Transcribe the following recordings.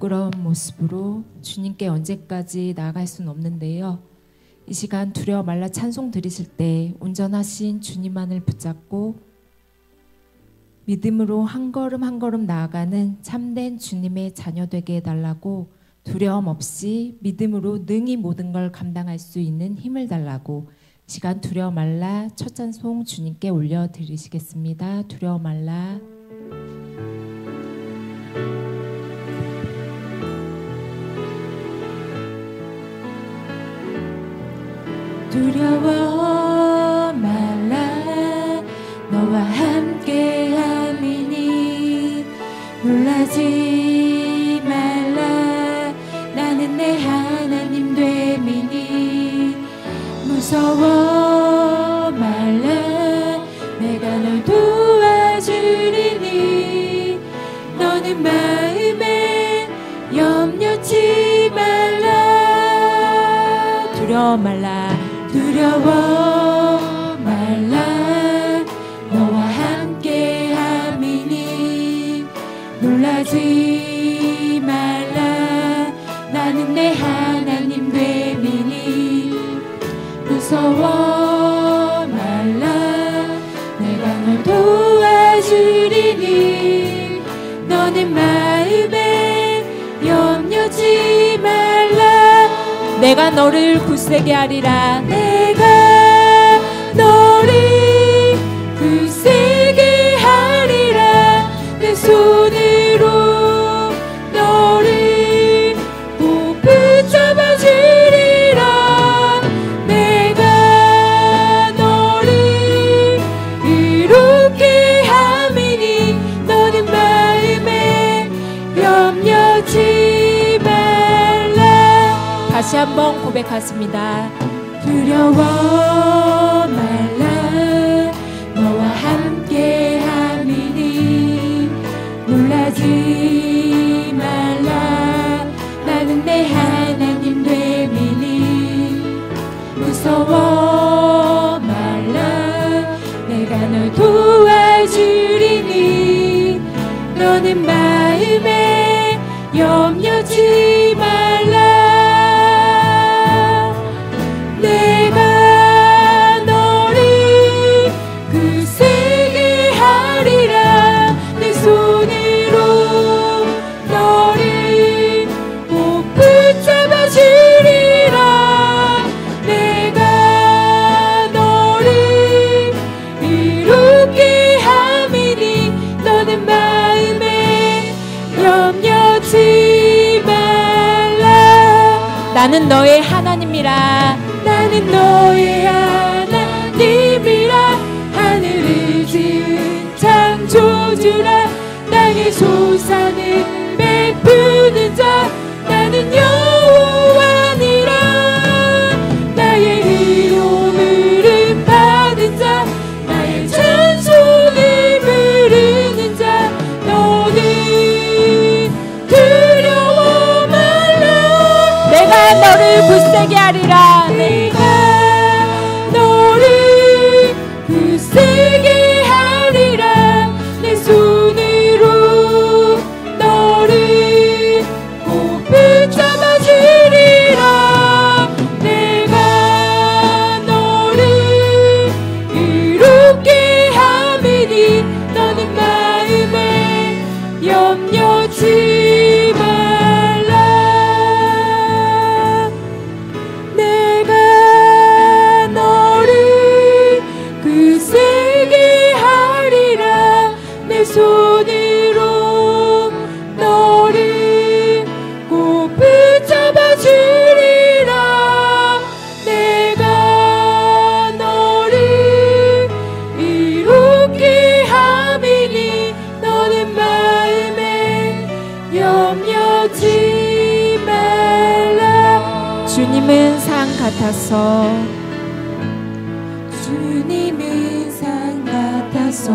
부끄러운 모습으로 주님께 언제까지 나아갈 수는 없는데요. 이 시간 두려워 말라 찬송 드리실 때 온전하신 주님만을 붙잡고 믿음으로 한 걸음 한 걸음 나아가는 참된 주님의 자녀 되게 해달라고, 두려움 없이 믿음으로 능히 모든 걸 감당할 수 있는 힘을 달라고 시간 두려워 말라 첫 찬송 주님께 올려드리시겠습니다. 두려워 말라. 두려워 말라 너와 함께 함이니 놀라지 말라 나는 내 하나님 됨이니 무서워 말라 내가 널 도와주리니 너는 마음에 염려치 말라. 두려워 말라 두려워 말라 너와 함께 함이니 놀라지 말라 나는 내 하나님 됨이니 무서워 말라 내가 널 도와주리니 너는 마음에 염려지 말라. 내가 너를 굳세게 하리라. 내가 너를 굳세게 하리라. 내 손으로 너를 꼭 붙잡아 주리라. 내가 너를 이롭게 함이니 너는 마음에 염려지 말라. 다시 한번 고백하십니다. 두려워 말라 너와 함께 함이니 놀라지 말라 나는 내 하나님 됨이니 무서워 말라 내가 널 도와주리니 너는 마음에 염려지 말라. 내가 너를 굳세게 하리라. 내 손으로 너를 꼭 붙잡아 주리라. 내가 너를 이롭게 함이니 너는 마음에 염려지 말라. 나는 너의 하나님이라. 나는 너의 하나님이라. 하늘을 지은 창조주라. 땅의 소산을 베푸는 자. 나는 여호와니라. 나의 의로움을 받은 자. 나의 찬송을 부르는 자. 너는 두려워 말라. 내가 너를 굳세게 하리라. 내가 너를 굳세게 하리라. 내 손으로 너를 꼭 붙잡아 주리라. 내가 너를 이롭게 함이니 너는 마음에 염려지 말라. 내가 너를 굳세게 하리라. 내 손으로 너를 꼭 붙잡아 주리라. 내가 너를 이롭게 함이니 너는 마음에 염려지 말라. 주님은 산 같아서 주님은 산 같아서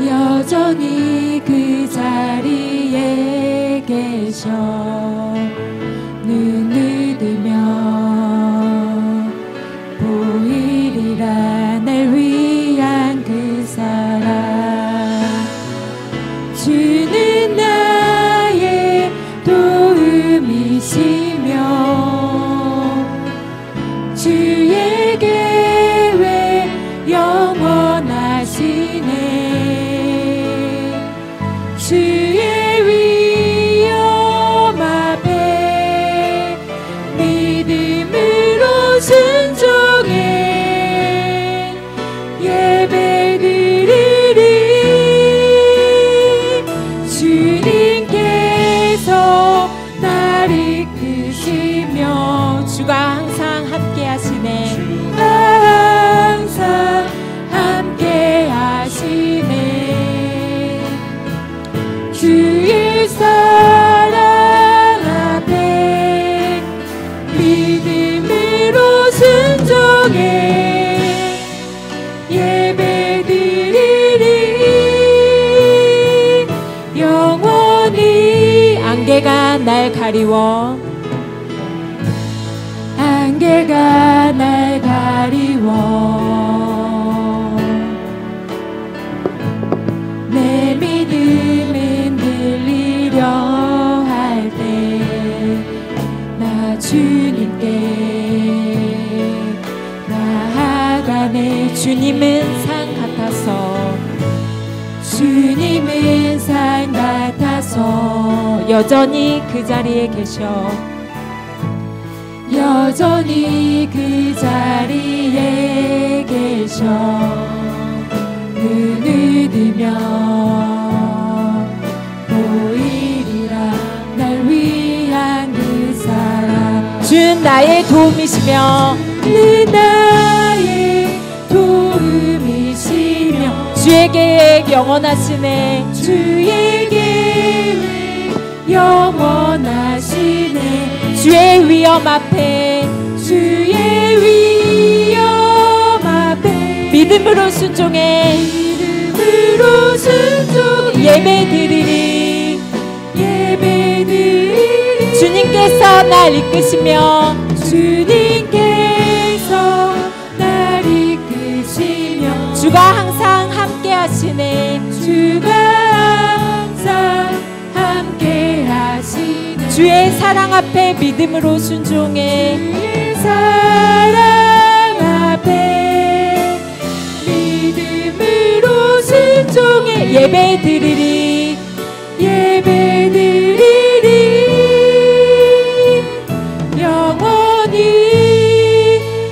여전히 그 자리에 계셔 눈을 들며 보이리라 날 위한 그 사랑. 주의 위엄 앞에 믿음으로 순종해 예배드리리. 주님께서 날 이끄시며 주가 항상 함께 하시네. 주가 항상 함께 하시네. 주의 사랑 앞에 믿음으로 순종해 예배드리리. 영원히 안개가 날 가리워 안개가 날 가리워 내 믿음은 들리려 할 때 나 주님께 나아가네. 주님은 산 같아서 주님은 산 같아서 여전히 그 자리에 계셔. 여전히 그 자리에 계셔. 눈을 뜨면 보이리라 날 위한 그 사랑. 주는 나의 도움이시며 늘 나의 도움이시며 주의 계획 영원하시네. 주의 계획 영원하시네. 주의 위엄 앞에 주의 위엄 앞에 믿음으로 순종해 믿음으로 순종해 예배드리리. 예배드리리. 주님께서 날 이끄시며 주님께서 날 이끄시며 주가 항상 함께 하시네. 주가 항상 함께 하시네. 주의 사랑 앞에 믿음으로 순종해 주의 사랑 앞에 믿음으로 순종해 예배드리리. 예배드리리. 영원히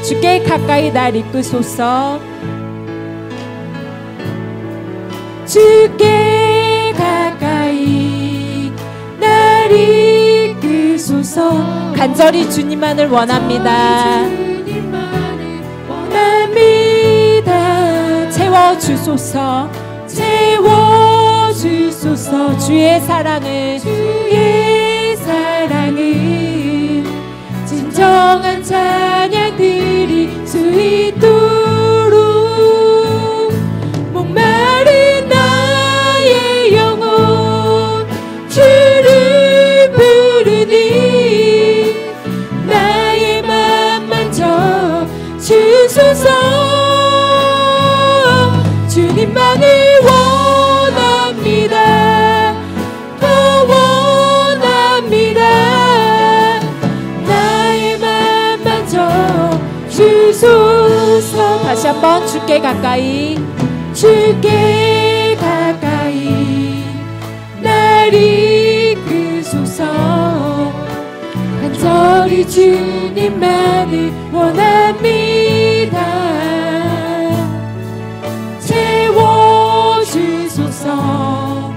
주께 가까이 날 이끄소서. 주께 가까이 날 이끄소서. 간절히 주님만을 원합니다. 원합니다. 채워주소서. 채워주소서. 주의 사랑은 진정한 찬양 드릴 수 있도록 목마른 나의 영혼 주를 부르니 나의 맘 만져 주소서. 주님만을 원합니다. 더 원합니다. 나의 맘 만져 주소서. 다시 한번 주께 가까이 주께 가까이 날 이끄소서. 간절히 주님만을 원합니다. 채워주소서.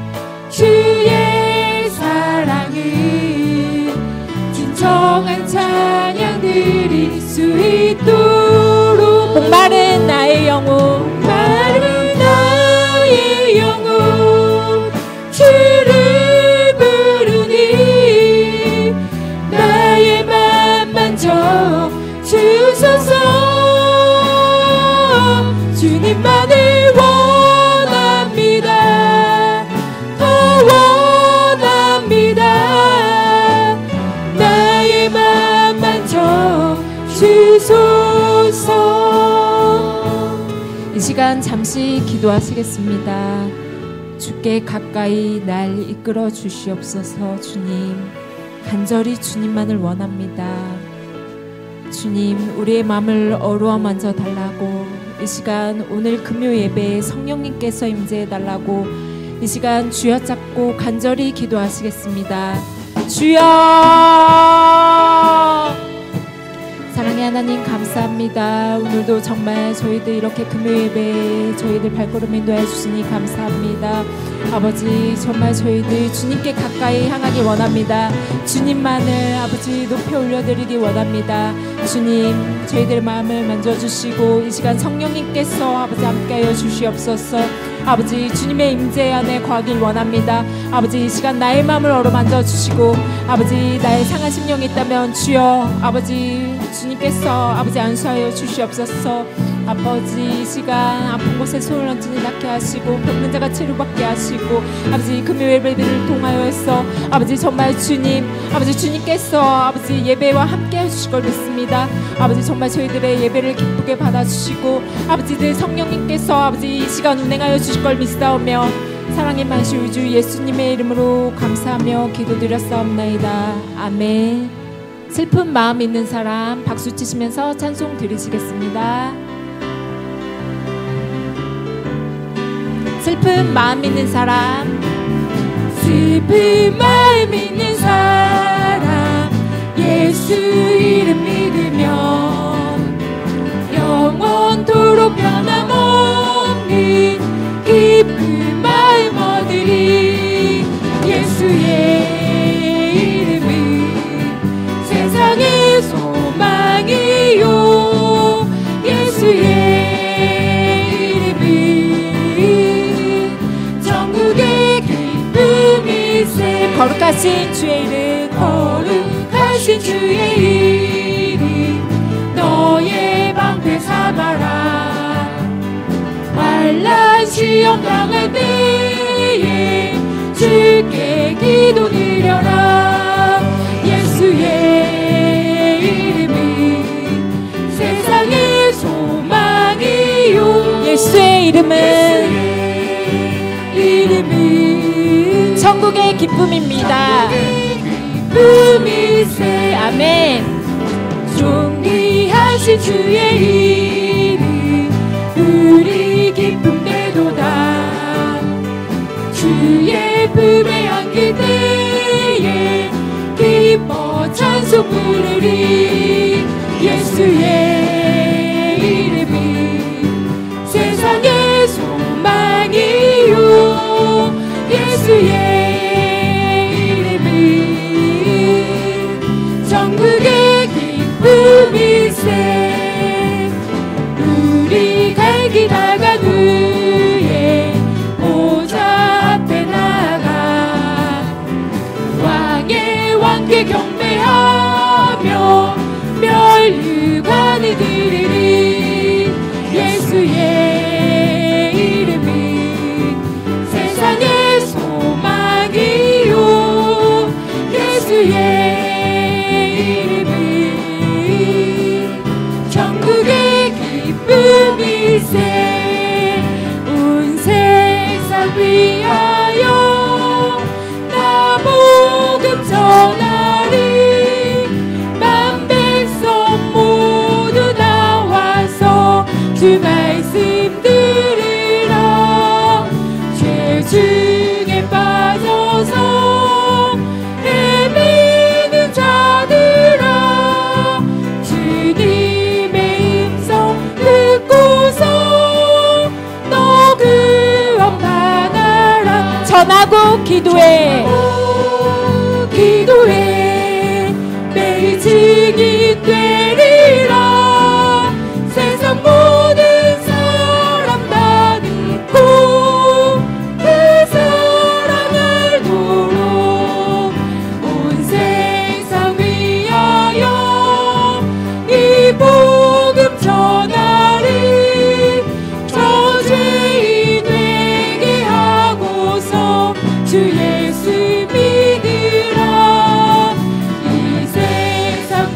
주의 사랑은 진정한 찬양 드릴 수 있도록 목마른 나의 영혼 목마른 나의 영혼 주를 부르니 나의 맘 만져 주소서. 주님만을 원합니다. 더 원합니다. 나의 맘 만져 주소서. 이 시간 잠시 기도하시겠습니다. 주께 가까이 날 이끌어 주시옵소서. 주님, 간절히 주님만을 원합니다. 주님, 우리의 마음을 어루어 만져 달라고 이 시간 오늘 금요 예배에 성령님께서 임재해달라고 이 시간 주여 잡고 간절히 기도하시겠습니다. 주여! 사랑의 하나님 감사합니다. 오늘도 정말 저희들 이렇게 금요 예배에 저희들 발걸음 인도해 주시니 감사합니다. 아버지 정말 저희들 주님께 가까이 향하기 원합니다. 주님만을 아버지 높이 올려드리기 원합니다. 주님 저희들 마음을 만져주시고 이 시간 성령님께서 아버지 함께하여 주시옵소서. 아버지 주님의 임재 안에 거하길 원합니다. 아버지 이 시간 나의 마음을 어루만져 주시고 아버지 나의 상한 심령이 있다면 주여 아버지 주님께서 아버지 안수하여 주시옵소서. 아버지 이 시간 아픈 곳에 손을 얹으니 낫게 하시고 병든 자가 치료받게 하시고 아버지 금요 예배를 통하여서 아버지 정말 주님 아버지 주님께서 아버지 예배와 함께 해주실 걸 믿습니다. 아버지 정말 저희들의 예배를 기쁘게 받아주시고 아버지 늘 성령님께서 아버지 이 시간 운행하여 주실 걸 믿사오며 사랑의 만시우주 예수님의 이름으로 감사하며 기도드렸사옵나이다. 아멘. 슬픈 마음 있는 사람 박수 치시면서 찬송 드리시겠습니다. 슬픈 마음 있는 사람 슬픈 마음 있는 사람 예수 이름 믿으면 영원토록 변함없는 기쁜 마음 얻으리. 예수의 이름은 세상의 소망이요 예수의 거룩하신 주의 이름 거룩하신 주의 이름 너의 방패 삼아라. 환난 시험 당할 때에 주께 기도 드려라. 예수의 이름은 세상의 소망이요 예수의 이름은 천국의 기쁨입니다. 기쁨일세. 아멘. 존귀하신 주의 이름 우리 기쁨 되도다. 주의 품에 안길 때에 기뻐 찬송 부르리. 예수의 이름은 세상의 소망이요 예수의 천국의 기쁨일세. 우리 갈 길 나간 후에 보좌 앞에 나가 왕의 왕께 경배하며 멸류관을 드리리. 예수의 이름은 세상의 소망이요 예수의 기쁨일세. 온 세상 위하여 나 복음 전하리. 만 백성 모두 나와서 주 말씀 들으라. 죄 중에 빠져서 헤매는 자들아 주님의 음성 듣고서 너 구원 받아라. 전하고 기도해 기도해 매일 증인 되리라. 세상 모든 사람 다 듣고 그 사랑을 도록 온 세상 위하여 이 복음 전하리. 저 죄인 되게 하고서 주 예수 믿으라. 이 세상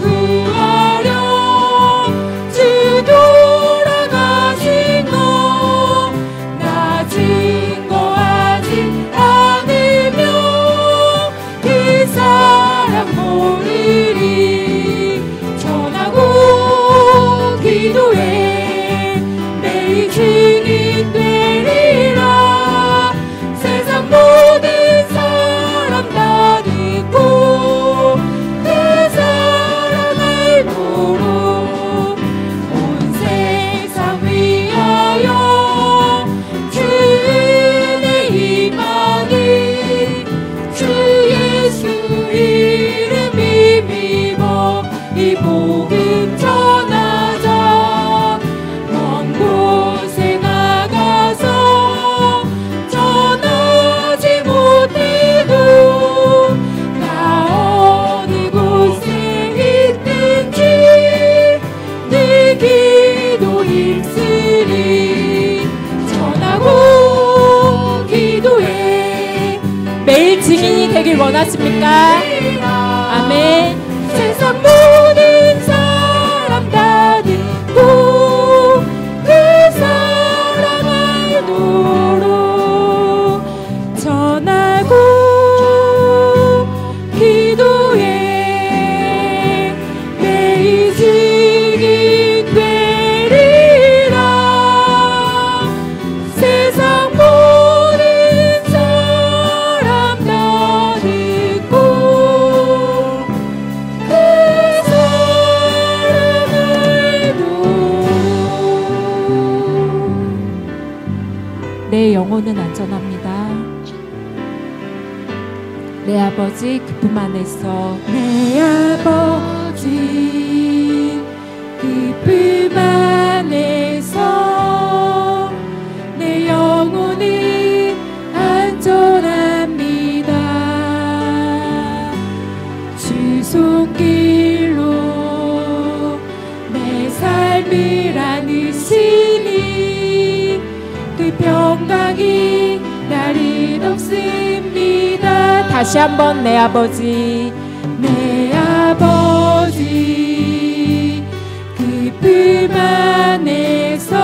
그 증인이 되길 원하십니까? 아멘. 세상 모든 사람 다 듣고 그 사랑 알도록 전하고 기도해 매일 증인 되리라. 세상 모든 사람 다 듣고 그 사랑을 내 영혼은 안전합니다. 내 아버지 기쁨 안에서 내 아버지 기쁨 안에서 내 영혼은 안전합니다. 주 손길로 내 삶을 안으시니 그 평강이 나를 덮습니다. 다시 한번 내 아버지 기쁨 안에서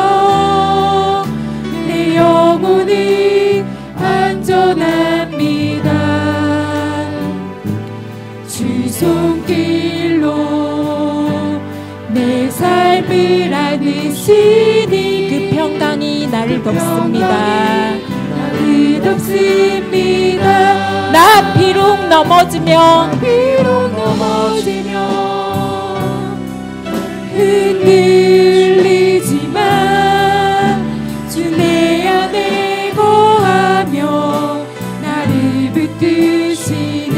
내 영혼은 안전합니다. 주 손길로 내 삶을 안으시니 그 평강이 나를 덮습니다. 나를 덮습니다. 나 비록 넘어지며 흔들리지만 주 내 안에 거하며 나를 붙드시니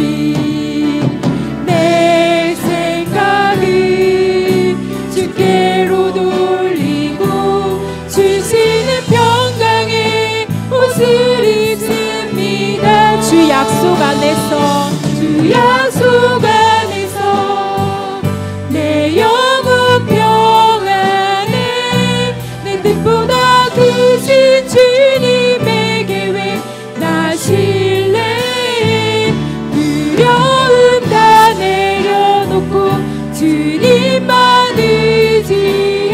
내 생각을 주께로 돌리고 주시는 평강의 옷을 입습니다. 주 약속 안에서 내 영혼 평안에 내 뜻보다 크신 주님의 계획 나 신뢰해. 두려움 다 내려놓고 주님만 의지해.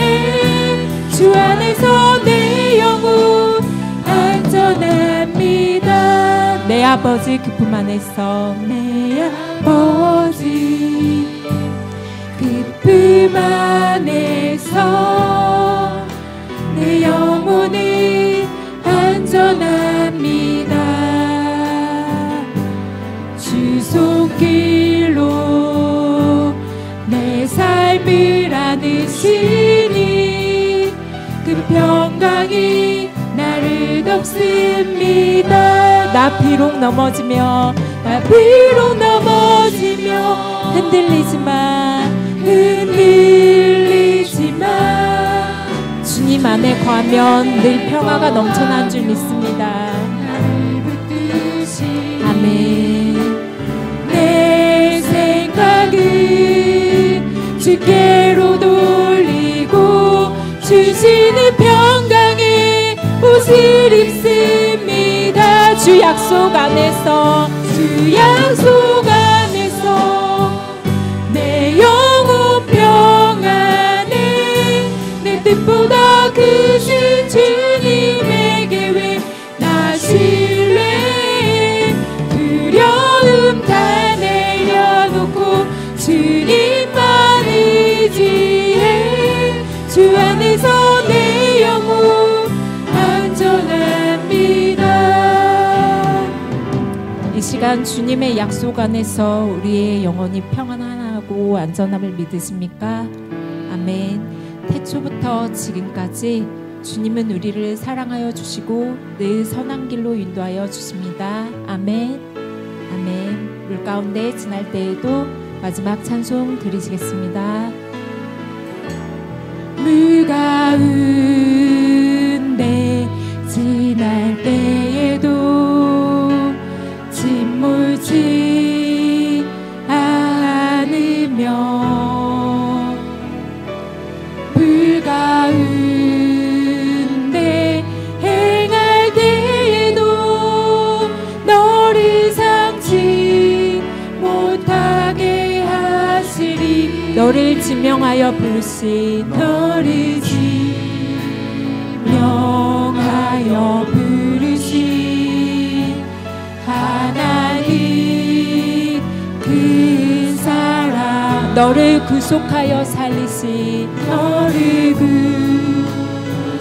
주 안에서 내 영혼 안전합니다. 내 아버지 기쁨 안에서 내 아버지 기쁨 안에서 내 영혼은 안전합니다. 주 손길로 내 삶을 안으시니 그 평강이 나를 덮습니다. 나 비록 넘어지며 흔들리지만 주님 안에 거하면 늘 평화가 넘쳐나는 줄 믿습니다. 아멘. 내 생각은 주께로 돌리고 주시는 평강의 옷을 입습니다. 주 약속 안에서 내 영혼 평안에 내 뜻보다 크신 주님의 계획 나 신뢰해. 두려움 다 내려놓고 주님만 의지해. 주 안에서 내 영혼 안전합니다. 이 시간 주님의 약속 안에서 우리의 영혼이 평안하고 안전함을 믿으십니까? 아멘. 태초부터 지금까지 주님은 우리를 사랑하여 주시고 늘 선한 길로 인도하여 주십니다. 아멘. 아멘. 물 가운데 지날 때에도 마지막 찬송 드리시겠습니다. 물 가운데 지날 때에도 침몰치 않으며 물 가운데 행할 때에도 너를 상처 너를 지명하여 부르신 너를 지명하여 부르신 하나님 그 사랑 너를 구속하여 살리신 너를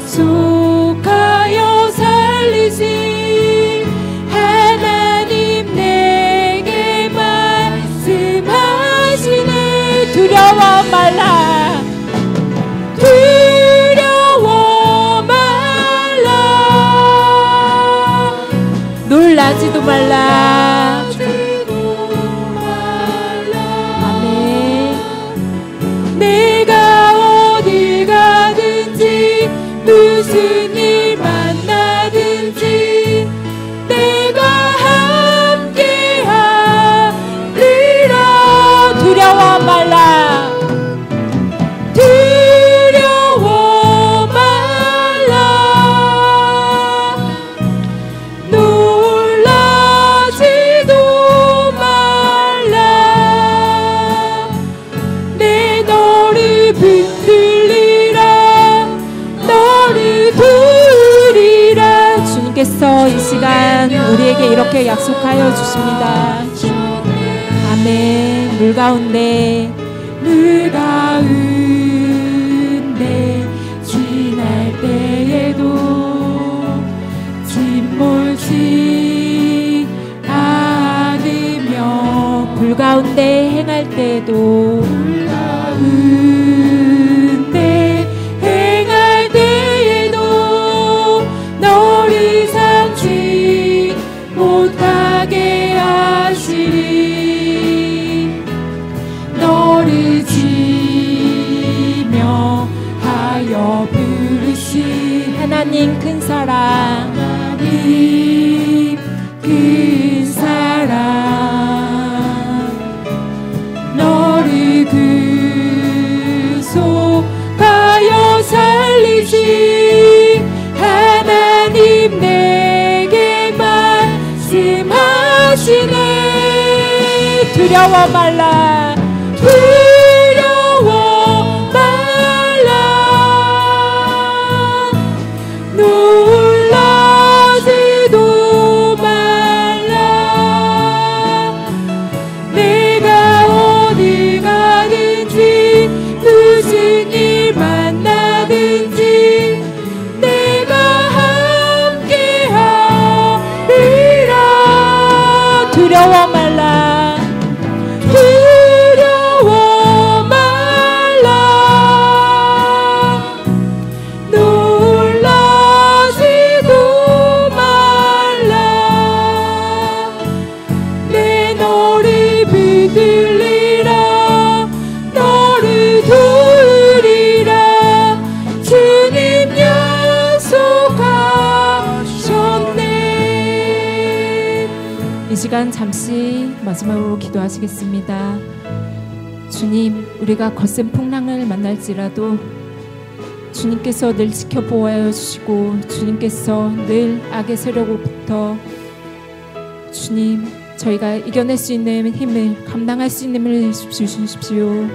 구속하여 살리신 하나님 내게 말씀하시네 두려워 말라 두려워 말라 놀라지도 말라 무슨 일 만나든지 내가 함께하리라 두려워 말라 두려워 말라 놀라지도 말라 내 너를 붙들리라 너를 도우리라 주님께서 이 시간 우리에게 이렇게 약속하여 주십니다. 아멘. 물 가운데 지날 때에도 침몰치 않으며 불 가운데 행할 때에도 불 가운데 행할 때에도 너를 삼지 못하게 하시리 너를 지명하여 부르신 하나님 큰 사랑 하나님 큰 사랑 너를 구속하여 살리신 하나님 내게 말씀하시네 두려워 말라 두려워 말라 놀라지도 말라 내가 어디 가든지 무슨 일 만나든지 내가 함께하리라 두려워 말라 두려워 말라 놀라지도 말라 내 너를 붙들리라 너를 도우리라 주님 약속하셨네 이 시간 잠시 마지막으로 기도하시겠습니다. 주님 우리가 거센 풍랑을 만날지라도 주님께서 늘 지켜보아 주시고 주님께서 늘 악의 세력으로부터 주님 저희가 이겨낼 수 있는 힘을 감당할 수 있는 힘을 주십시오.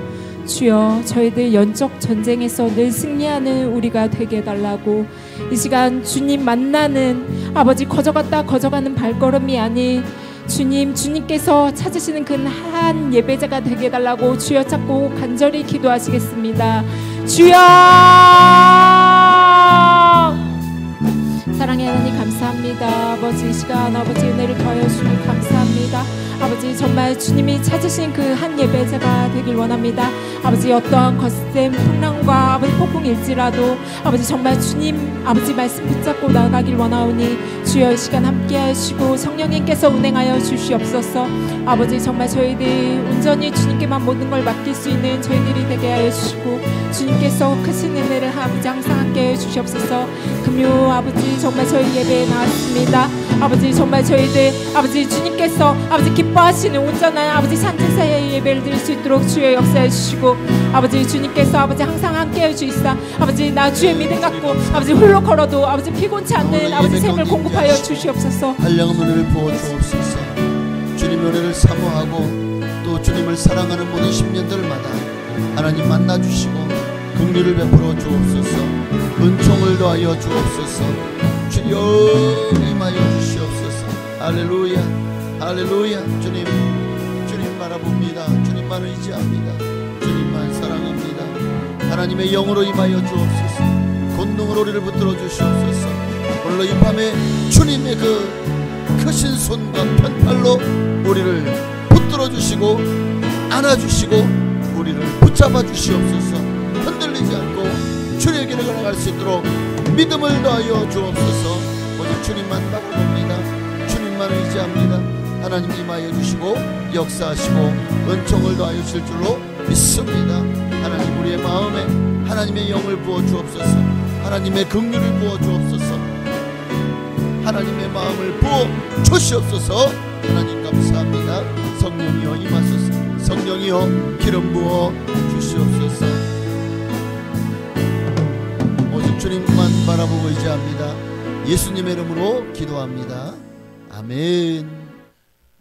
주여 저희들 영적 전쟁에서 늘 승리하는 우리가 되게 해달라고 이 시간 주님 만나는 아버지 거저갔다 거저가는 발걸음이 아닌 주님께서 찾으시는 그 한 예배자가 되게 해달라고 주여 찾고 간절히 기도하시겠습니다. 주여 사랑의 하나님 감사합니다. 아버지 이 시간 아버지 은혜를 더하여 주시니 감사합니다. 아버지 정말 주님이 찾으신 그 한 예배자가 되길 원합니다. 아버지 어떠한 거센 풍랑과 아버지 폭풍일지라도 아버지 정말 주님 아버지 말씀 붙잡고 나가길 원하오니 주여 이 시간 함께 하시고 성령님께서 운행하여 주시옵소서. 아버지 정말 저희들 온전히 주님께만 모든 걸 맡길 수 있는 저희들이 되게 하여 주시고 주님께서 크신 은혜를 아버지 항상 함께 해 주시옵소서. 금요 아버지 정말 저희 예배에 나왔습니다. 아버지 정말 저희들 아버지 주님께서 아버지 기뻐하시는 온전한 아버지 산제사의 예배를 드릴 수 있도록 주여 역사해 주시고 아버지 주님께서 아버지 항상 함께 해 주시사 아버지 나 주의 믿음 갖고 아버지 홀로 걸어도 아버지 피곤치 않는 아버지 샘을 공급하여 주시옵소서. 한량한 은혜를 부어 주옵소서. 주님의 은혜를 사모하고 또 주님을 사랑하는 모든 10년들마다 하나님 만나주시고 긍휼을 베풀어 주옵소서. 은총을 더하여 주옵소서. 주여 임하여 주시옵소서. 할렐루야 할렐루야. 주님 바라봅니다. 주님만 의지합니다. 주님만 사랑합니다. 하나님의 영으로 임하여 주옵소서. 권능으로 우리를 붙들어 주시옵소서. 오늘로 이 밤에 주님의 그 크신 손과 편팔로 우리를 붙들어 주시고 안아주시고 우리를 붙잡아 주시옵소서. 흔들리지 않고 주의 길을 걸어갈 수 있도록 믿음을 더하여 주옵소서. 오직 주님만 바라봅니다. 주님만 의지합니다. 하나님 임하여 주시고 역사하시고 은총을 더하여 주실 줄로 믿습니다. 하나님 우리의 마음에 하나님의 영을 부어 주옵소서. 하나님의 긍휼을 부어 주옵소서. 하나님의 마음을 부어 주시옵소서. 하나님 감사합니다. 성령이여 임하소서. 성령이여 기름 부어 주시옵소서. 오직 주님만 바라보고 의지합니다. 예수님의 이름으로 기도합니다. 아멘.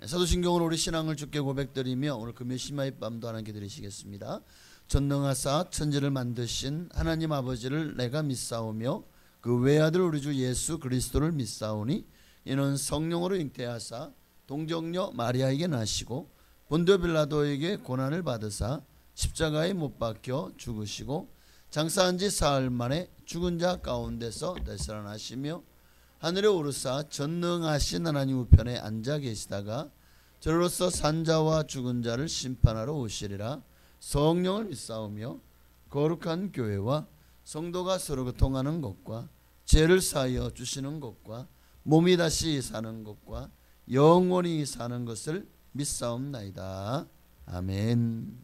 사도신경으로 우리 신앙을 주께 고백드리며 오늘 금요 심야의 밤도 하나님께 드리시겠습니다. 전능하사 천지를 만드신 하나님 아버지를 내가 믿사오며 그 외아들 우리 주 예수 그리스도를 믿사오니 이는 성령으로 잉태하사 동정녀 마리아에게 나시고 본디오 빌라도에게 고난을 받으사 십자가에 못 박혀 죽으시고 장사한 지 사흘 만에 죽은 자 가운데서 되살아나시며 하늘에 오르사 전능하신 하나님 우편에 앉아 계시다가 저로서 산자와 죽은 자를 심판하러 오시리라. 성령을 믿사오며 거룩한 교회와 성도가 서로 교통하는 것과 죄를 사하여 주시는 것과 몸이 다시 사는 것과 영원히 사는 것을 믿사옵나이다. 아멘.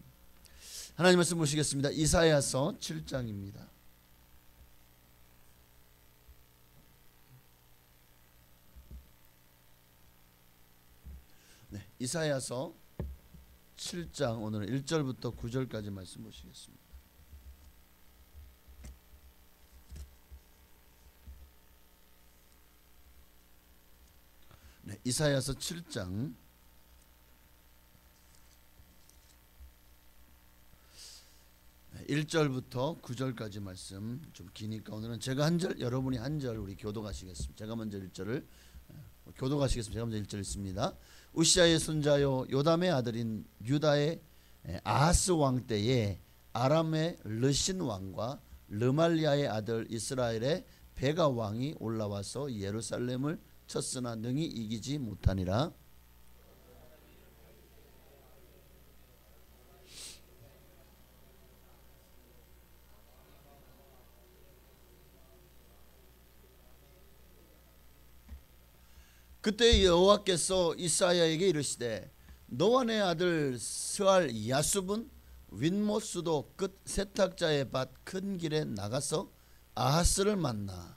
하나님 말씀 보시겠습니다. 이사야서 7장입니다. 네, 이사야서 7장 오늘 1절부터 9절까지 말씀 보시겠습니다. 네, 이사야서 7장 1절부터 9절까지 말씀 좀 기니까 오늘은 제가 한 절 여러분이 한 절 우리 교도가시겠습니다. 제가 먼저 1절을 교도가시겠습니다. 제가 먼저 1절 읽습니다. 우시아의 손자요 요담의 아들인 유다의 아하스 왕 때에 아람의 르신 왕과 르말리아의 아들 이스라엘의 베가 왕이 올라와서 예루살렘을 쳤으나 능히 이기지 못하니라. 그때 여호와께서 이사야에게 이르시되 너와 내 아들 스알 야숲은 윗모수도 끝 세탁자의 밭 큰 길에 나가서 아하스를 만나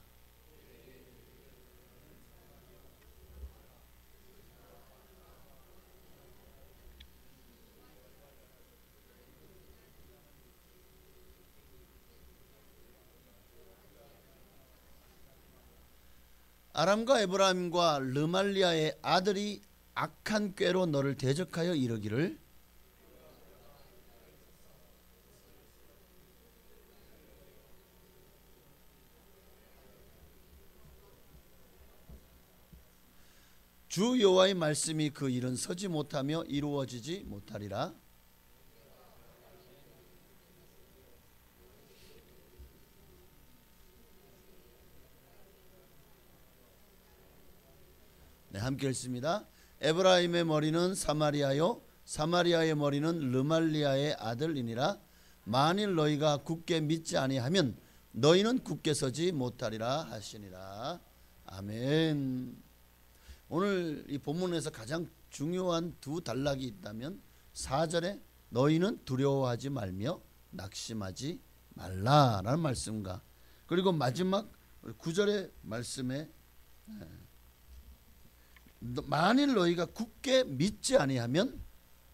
아람과 에브라임과 르말리아의 아들이 악한 꾀로 너를 대적하여 이르기를 주 여호와의 말씀이 그 일은 서지 못하며 이루어지지 못하리라. 네, 함께 읽습니다. 에브라임의 머리는 사마리아요 사마리아의 머리는 르말리아의 아들이니라. 만일 너희가 굳게 믿지 아니하면 너희는 굳게 서지 못하리라 하시니라. 아멘. 오늘 이 본문에서 가장 중요한 두 단락이 있다면 4절에 너희는 두려워하지 말며 낙심하지 말라라는 말씀과 그리고 마지막 9절의 말씀에 만일 너희가 굳게 믿지 아니하면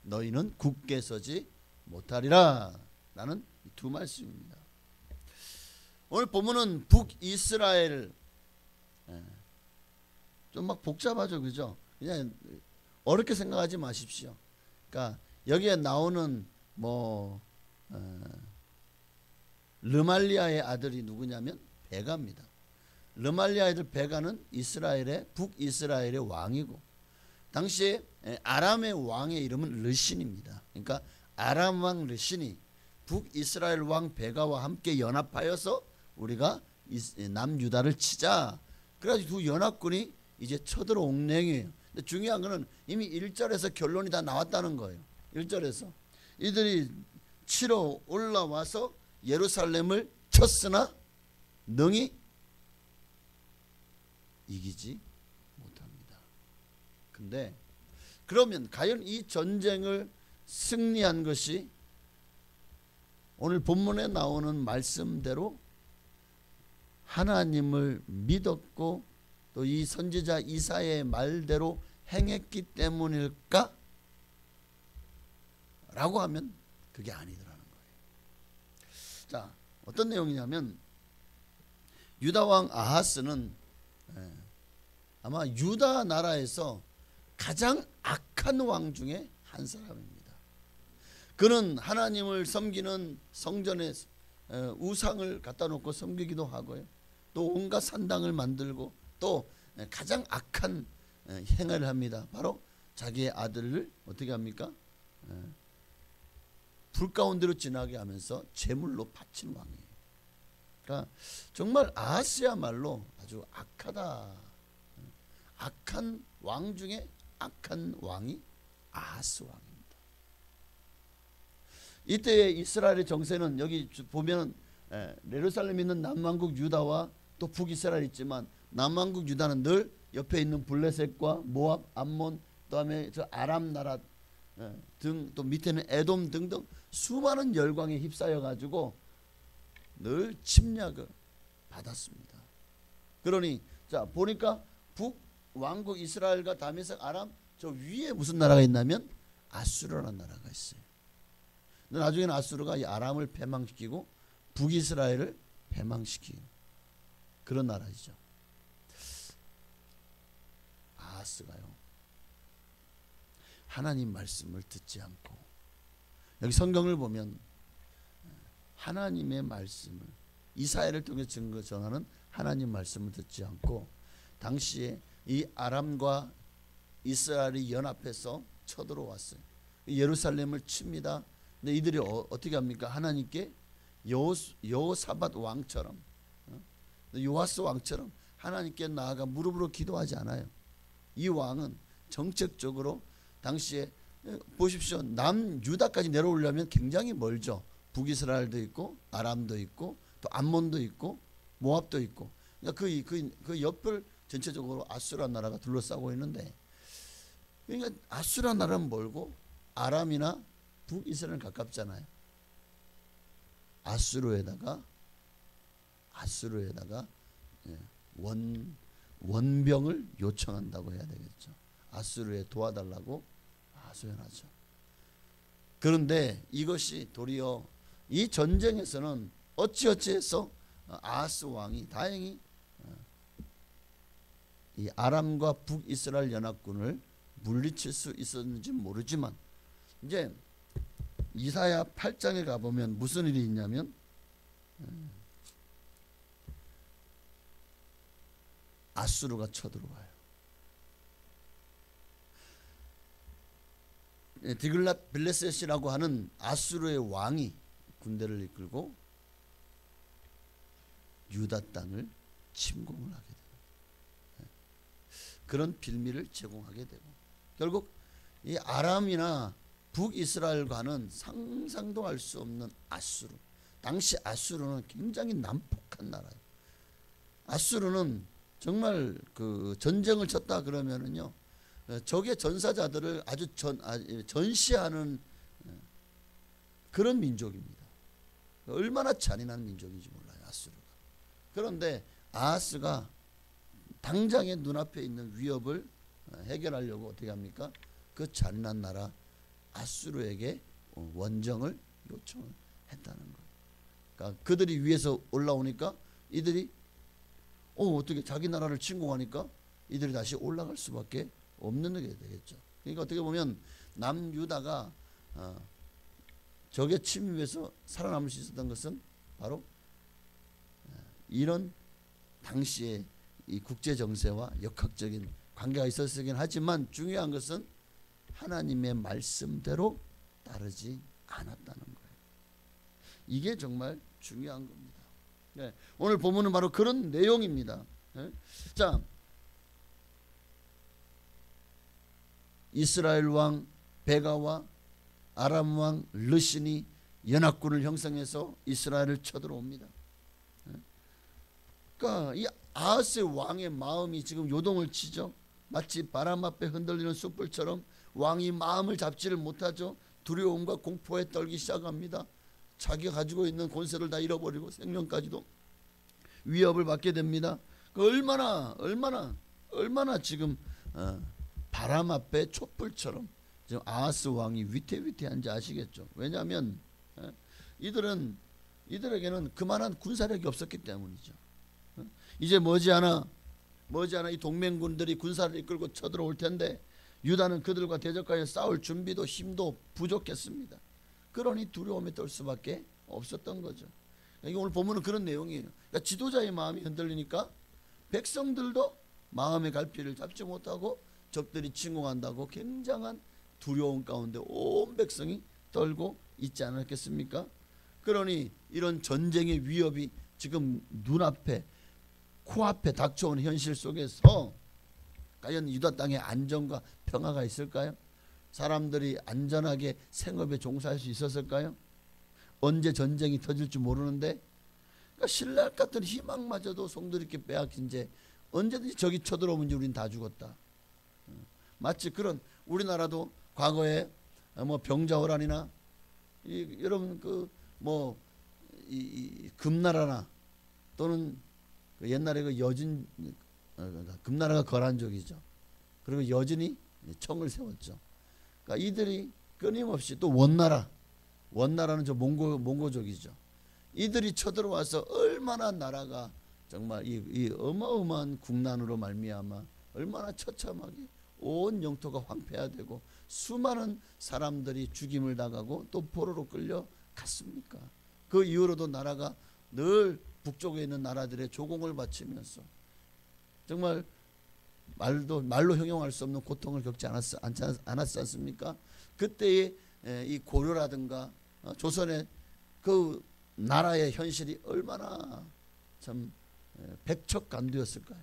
너희는 굳게 서지 못하리라 라는 두 말씀입니다. 오늘 본문은 북이스라엘 좀 막 복잡하죠, 그죠? 그냥 어렵게 생각하지 마십시오. 그러니까 여기에 나오는 뭐 르말리아의 아들이 누구냐면 베가입니다. 르말리아의 아들 베가는 이스라엘의 북이스라엘의 왕이고 당시에 아람의 왕의 이름은 르신입니다. 그러니까 아람 왕 르신이 북이스라엘 왕 베가와 함께 연합하여서 우리가 남유다를 치자. 그래가지고 두 연합군이 이제 쳐들어온 내용이에요. 근데 중요한 거는 이미 1절에서 결론이 다 나왔다는 거예요. 1절에서 이들이 치러 올라와서 예루살렘을 쳤으나 능히 이기지 못합니다. 근데 그러면 과연 이 전쟁을 승리한 것이 오늘 본문에 나오는 말씀대로 하나님을 믿었고 또 이 선지자 이사야의 말대로 행했기 때문일까? 라고 하면 그게 아니더라는 거예요. 자, 어떤 내용이냐면 유다 왕 아하스는 아마 유다 나라에서 가장 악한 왕 중에 한 사람입니다. 그는 하나님을 섬기는 성전에 우상을 갖다 놓고 섬기기도 하고요. 또 온갖 산당을 만들고 또 가장 악한 행위를 합니다. 바로 자기의 아들을 어떻게 합니까? 불 가운데로 지나게 하면서 제물로 바친 왕이에요. 그러니까 정말 아하스야말로 아주 악하다. 악한 왕 중에 악한 왕이 아하스 왕입니다. 이때의 이스라엘의 정세는 여기 보면 예루살렘에 있는 남왕국 유다와 또 북이스라엘 있지만 남왕국 유다는 늘 옆에 있는 블레셋과 모압, 암몬, 그다음에 저 아람 나라 등 또 밑에는 에돔 등등 수많은 열광에 휩싸여 가지고 늘 침략을 받았습니다. 그러니 자 보니까 북왕국 이스라엘과 다메섹, 아람 저 위에 무슨 나라가 있냐면 아수르라는 나라가 있어요. 나중에는 아수르가 이 아람을 패망시키고 북이스라엘을 패망시킨 그런 나라이죠. 아하스가요 하나님 말씀을 듣지 않고 여기 성경을 보면 하나님의 말씀을 이사야를 통해 증거 전하는 하나님 말씀을 듣지 않고 당시에 이 아람과 이스라엘이 연합해서 쳐들어왔어요. 예루살렘을 칩니다. 근데 이들이 어떻게 합니까? 하나님께 여호사밧 왕처럼 요아스 왕처럼 하나님께 나아가 무릎으로 기도하지 않아요. 이 왕은 정책적으로 당시에 보십시오. 남유다까지 내려오려면 굉장히 멀죠. 북이스라엘도 있고 아람도 있고 또 암몬도 있고 모압도 있고 그러니까 그 옆을 전체적으로 아수르 나라가 둘러싸고 있는데 그러니까 아수르 나라는 멀고 아람이나 북이스라엘은 가깝잖아요. 아수르에다가 원병을 요청한다고 해야 되겠죠. 아수르에 도와달라고 하소연하죠. 그런데 이것이 도리어 이 전쟁에서는 어찌어찌해서 아하스 왕이 다행히 이 아람과 북이스라엘 연합군을 물리칠 수 있었는지 모르지만 이제 이사야 8장에 가보면 무슨 일이 있냐면 아수르가 쳐들어와요. 디글랏 빌레셋이라고 하는 아수르의 왕이 군대를 이끌고 유다 땅을 침공을 하게 돼요. 그런 빌미를 제공하게 되고 결국 이 아람이나 북이스라엘과는 상상도 할 수 없는 아수르. 당시 아수르는 굉장히 난폭한 나라예요. 아수르는 정말 그 전쟁을 쳤다 그러면은요 적의 전사자들을 아주 전시하는 그런 민족입니다. 얼마나 잔인한 민족인지 몰라요 아수르가. 그런데 아하스가 당장의 눈앞에 있는 위협을 해결하려고 어떻게 합니까? 그 잔인한 나라 아수르에게 원정을 요청을 했다는 거예요. 그러니까 그들이 위에서 올라오니까 이들이 어떻게 자기 나라를 침공하니까 이들이 다시 올라갈 수밖에 없는 게 되겠죠. 그러니까 어떻게 보면 남유다가 적의 침입에서 살아남을 수 있었던 것은 바로 이런 당시의 이 국제 정세와 역학적인 관계가 있었긴 하지만 중요한 것은 하나님의 말씀대로 따르지 않았다는 거예요. 이게 정말 중요한 겁니다. 네, 오늘 본문은 바로 그런 내용입니다. 네? 자, 이스라엘 왕 베가와 아람 왕 르신이 연합군을 형성해서 이스라엘을 쳐들어옵니다. 그러니까 이 아하스의 왕의 마음이 지금 요동을 치죠. 마치 바람 앞에 흔들리는 숯불처럼 왕이 마음을 잡지를 못하죠. 두려움과 공포에 떨기 시작합니다. 자기가 가지고 있는 권세를 다 잃어버리고 생명까지도 위협을 받게 됩니다. 얼마나 지금 바람 앞에 촛불처럼 지금 아하스 왕이 위태위태한지 아시겠죠. 왜냐하면 이들에게는 그만한 군사력이 없었기 때문이죠. 이제 머지않아 이 동맹군들이 군사를 이끌고 쳐들어올 텐데 유다는 그들과 대적하여 싸울 준비도 힘도 부족했습니다. 그러니 두려움에 떨 수밖에 없었던 거죠. 그러니까 오늘 보면은 그런 내용이에요. 그러니까 지도자의 마음이 흔들리니까 백성들도 마음의 갈피를 잡지 못하고 적들이 침공한다고 굉장한 두려움 가운데 온 백성이 떨고 있지 않았겠습니까? 그러니 이런 전쟁의 위협이 지금 눈앞에 코앞에 닥쳐온 현실 속에서 과연 유다 땅에 안정과 평화가 있을까요? 사람들이 안전하게 생업에 종사할 수 있었을까요? 언제 전쟁이 터질지 모르는데 그러니까 신랄 같은 희망마저도 송두리째 빼앗긴 채 언제든지 적이 쳐들어오면 우린 다 죽었다. 마치 그런 우리나라도 과거에 뭐 병자호란이나 여러분 이 금나라나 또는 그 옛날에 그 여진 금나라가 거란족이죠. 그리고 여진이 청을 세웠죠. 그러니까 이들이 끊임없이 또 원나라는 저 몽고족이죠. 이들이 쳐들어와서 얼마나 나라가 정말 이 어마어마한 국난으로 말미암아 얼마나 처참하게 온 영토가 황폐화되고 수많은 사람들이 죽임을 당하고 또 포로로 끌려갔습니까? 그 이후로도 나라가 늘 북쪽에 있는 나라들의 조공을 바치면서 정말 말로 형용할 수 없는 고통을 겪지 않았지 않습니까? 그때의 이 고려라든가 조선의 그 나라의 현실이 얼마나 참 백척간두였을까요?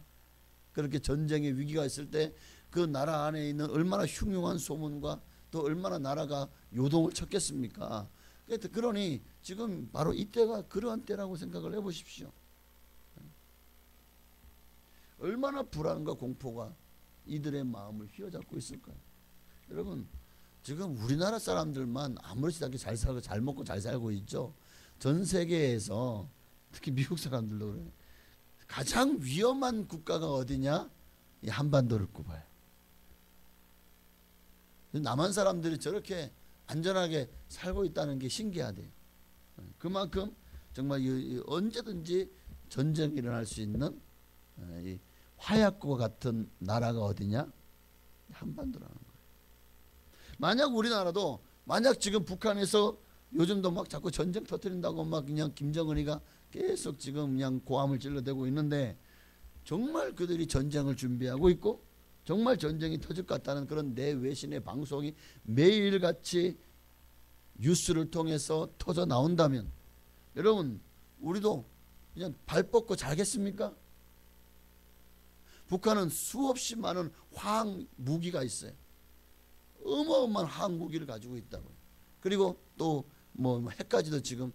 그렇게 전쟁의 위기가 있을 때 그 나라 안에 있는 얼마나 흉흉한 소문과 또 얼마나 나라가 요동을 쳤겠습니까? 그러니 지금 바로 이때가 그러한 때라고 생각을 해보십시오. 얼마나 불안과 공포가 이들의 마음을 휘어잡고 있을까요? 여러분 지금 우리나라 사람들만 아무렇지 않게 잘 살고 잘 먹고 잘 살고 있죠. 전 세계에서 특히 미국 사람들도 그래요. 가장 위험한 국가가 어디냐? 이 한반도를 꼽아요. 남한 사람들이 저렇게 안전하게 살고 있다는 게 신기하대요. 그만큼 정말 언제든지 전쟁이 일어날 수 있는 이 화약과 같은 나라가 어디냐? 한반도라는 거예요. 만약 우리나라도 만약 지금 북한에서 요즘도 막 자꾸 전쟁 터뜨린다고 막 그냥 김정은이가 계속 지금 그냥 고함을 질러대고 있는데 정말 그들이 전쟁을 준비하고 있고 정말 전쟁이 터질 것 같다는 그런 내외신의 방송이 매일같이 뉴스를 통해서 터져 나온다면 여러분 우리도 그냥 발 뻗고 자겠습니까? 북한은 수없이 많은 화학 무기가 있어요. 어마어마한 화학 무기를 가지고 있다고요. 그리고 또 뭐 핵까지도 지금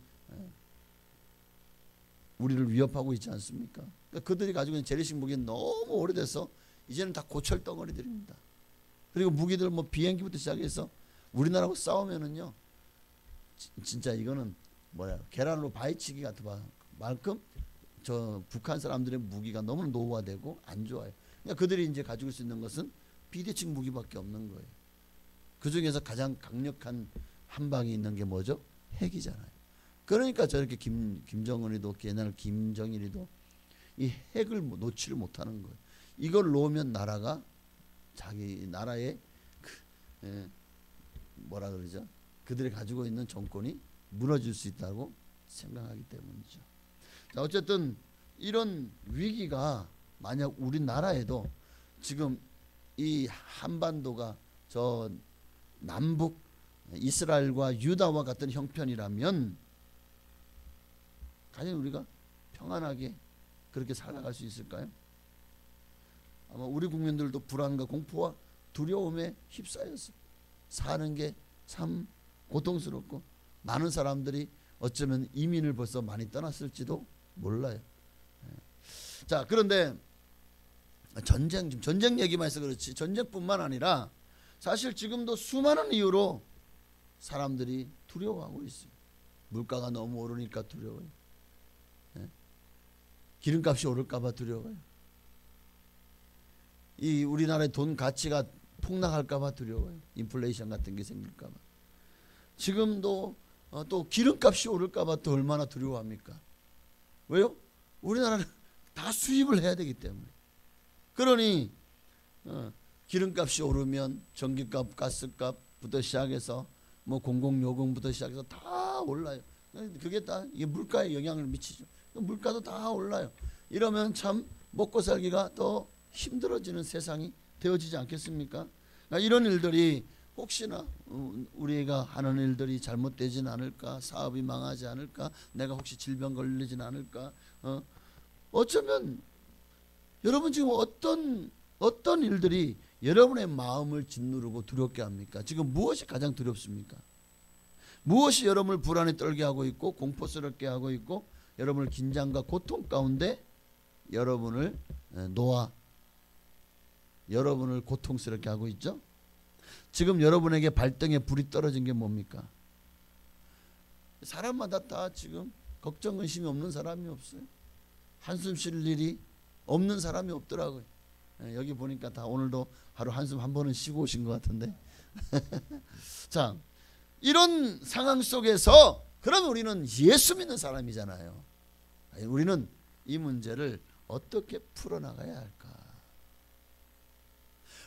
우리를 위협하고 있지 않습니까? 그러니까 그들이 가지고 있는 재래식 무기는 너무 오래돼서 이제는 다 고철 덩어리들입니다. 그리고 무기들 뭐 비행기부터 시작해서 우리나라하고 싸우면은요 진짜 이거는 계란으로 바위치기 같은 만큼 저 북한 사람들의 무기가 너무 노후화되고 안 좋아요. 그러니까 그들이 이제 가지고 수 있는 것은 비대칭 무기밖에 없는 거예요. 그 중에서 가장 강력한 한 방이 있는 게 뭐죠? 핵이잖아요. 그러니까 저렇게 김정은이도 옛날 김정일이도 이 핵을 놓지를 못하는 거예요. 이걸 놓으면 나라가 자기 나라의 뭐라 그러죠? 그들이 가지고 있는 정권이 무너질 수 있다고 생각하기 때문이죠. 자, 어쨌든 이런 위기가 만약 우리나라에도 지금 이 한반도가 저 남북 이스라엘과 유다와 같은 형편이라면 과연 우리가 평안하게 그렇게 살아갈 수 있을까요? 아마 우리 국민들도 불안과 공포와 두려움에 휩싸여서 사는 게 참 고통스럽고 많은 사람들이 어쩌면 이민을 벌써 많이 떠났을지도 몰라요. 자, 그런데 지금 전쟁 얘기만 해서 그렇지 전쟁뿐만 아니라 사실 지금도 수많은 이유로 사람들이 두려워하고 있어요. 물가가 너무 오르니까 두려워요. 기름값이 오를까 봐 두려워요. 이 우리나라의 돈 가치가 폭락할까 봐 두려워요. 인플레이션 같은 게 생길까 봐. 지금도 또 기름값이 오를까 봐 또 얼마나 두려워합니까? 왜요? 우리나라는 다 수입을 해야 되기 때문에. 그러니 기름값이 오르면 전기값, 가스값부터 시작해서 뭐 공공요금부터 시작해서 다 올라요. 그게 다 이게 물가에 영향을 미치죠. 물가도 다 올라요. 이러면 참 먹고 살기가 더 힘들어지는 세상이 되어지지 않겠습니까? 그러니까 이런 일들이 혹시나 우리가 하는 일들이 잘못되진 않을까, 사업이 망하지 않을까, 내가 혹시 질병 걸리진 않을까, 어쩌면 여러분 지금 어떤 일들이 여러분의 마음을 짓누르고 두렵게 합니까? 지금 무엇이 가장 두렵습니까? 무엇이 여러분을 불안에 떨게 하고 있고 공포스럽게 하고 있고 여러분을 긴장과 고통 가운데 여러분을 놓아 여러분을 고통스럽게 하고 있죠? 지금 여러분에게 발등에 불이 떨어진 게 뭡니까? 사람마다 다 지금 걱정 근심이 없는 사람이 없어요. 한숨 쉴 일이 없는 사람이 없더라고요. 여기 보니까 다 오늘도 하루 한숨 한 번은 쉬고 오신 것 같은데. 자, 이런 상황 속에서 그럼 우리는 예수 믿는 사람이잖아요. 우리는 이 문제를 어떻게 풀어나가야 할까?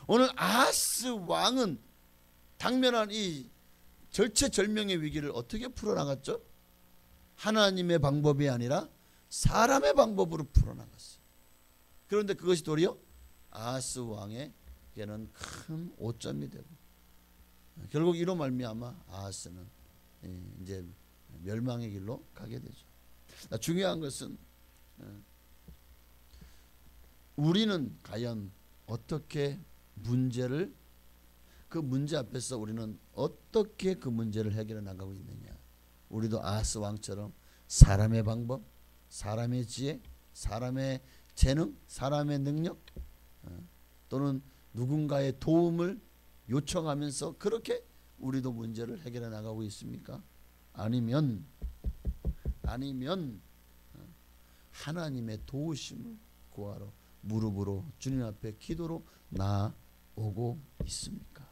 오늘 아하스 왕은 당면한 이 절체절명의 위기를 어떻게 풀어나갔죠? 하나님의 방법이 아니라 사람의 방법으로 풀어나갔어요. 그런데 그것이 도리어 아하스 왕에게는 큰 오점이 되고 결국 이로 말미암아 아하스는 이제 멸망의 길로 가게 되죠. 중요한 것은 우리는 과연 어떻게 그 문제 앞에서 우리는 어떻게 그 문제를 해결해 나가고 있느냐. 우리도 아하스 왕처럼 사람의 방법, 사람의 지혜, 사람의 재능, 사람의 능력 또는 누군가의 도움을 요청하면서 그렇게 우리도 문제를 해결해 나가고 있습니까? 아니면 하나님의 도우심을 구하러 무릎으로 주님 앞에 기도로 나아오고 있습니까?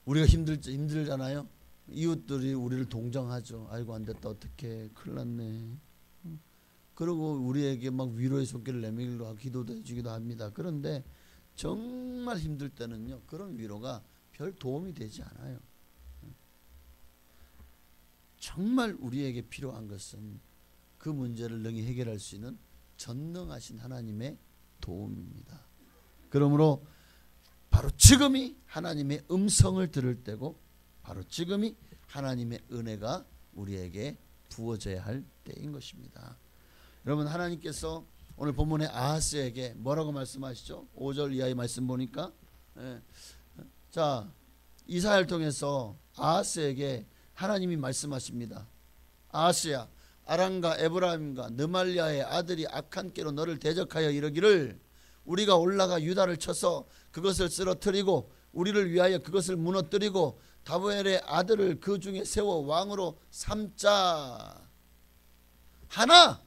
우리가 힘들잖아요. 이웃들이 우리를 동정하죠. 아이고 안 됐다 어떡해 큰일 났네. 그리고 우리에게 막 위로의 손길을 내밀기도 하고 기도도 해주기도 합니다. 그런데 정말 힘들 때는요 그런 위로가 별 도움이 되지 않아요. 정말 우리에게 필요한 것은 그 문제를 능히 해결할 수 있는 전능하신 하나님의 도움입니다. 그러므로 바로 지금이 하나님의 음성을 들을 때고 바로 지금이 하나님의 은혜가 우리에게 부어져야 할 때인 것입니다. 여러분 하나님께서 오늘 본문의 아하스에게 뭐라고 말씀하시죠? 5절 이하의 말씀 보니까 자 이사야를 통해서 아하스에게 하나님이 말씀하십니다. 아하스야 아람과 에브라임과 느말리아의 아들이 악한 꾀로 너를 대적하여 이르기를 우리가 올라가 유다를 쳐서 그것을 쓰러뜨리고 우리를 위하여 그것을 무너뜨리고 다보엘의 아들을 그 중에 세워 왕으로 삼자 하나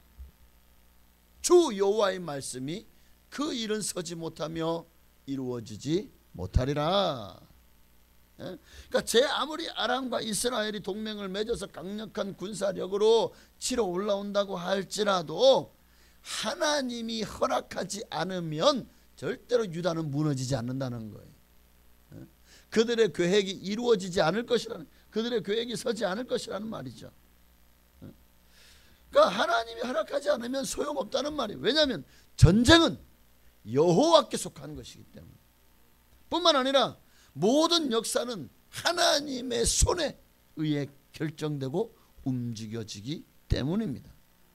주 여호와의 말씀이 그 일은 서지 못하며 이루어지지 못하리라. 그러니까 제 아무리 아람과 이스라엘이 동맹을 맺어서 강력한 군사력으로 치러 올라온다고 할지라도 하나님이 허락하지 않으면 절대로 유다는 무너지지 않는다는 거예요. 그들의 계획이 이루어지지 않을 것이라는, 그들의 계획이 서지 않을 것이라는 말이죠. 그러니까 하나님이 허락하지 않으면 소용없다는 말이에요. 왜냐하면 전쟁은 여호와께 속한 것이기 때문에. 뿐만 아니라 모든 역사는 하나님의 손에 의해 결정되고 움직여지기 때문입니다.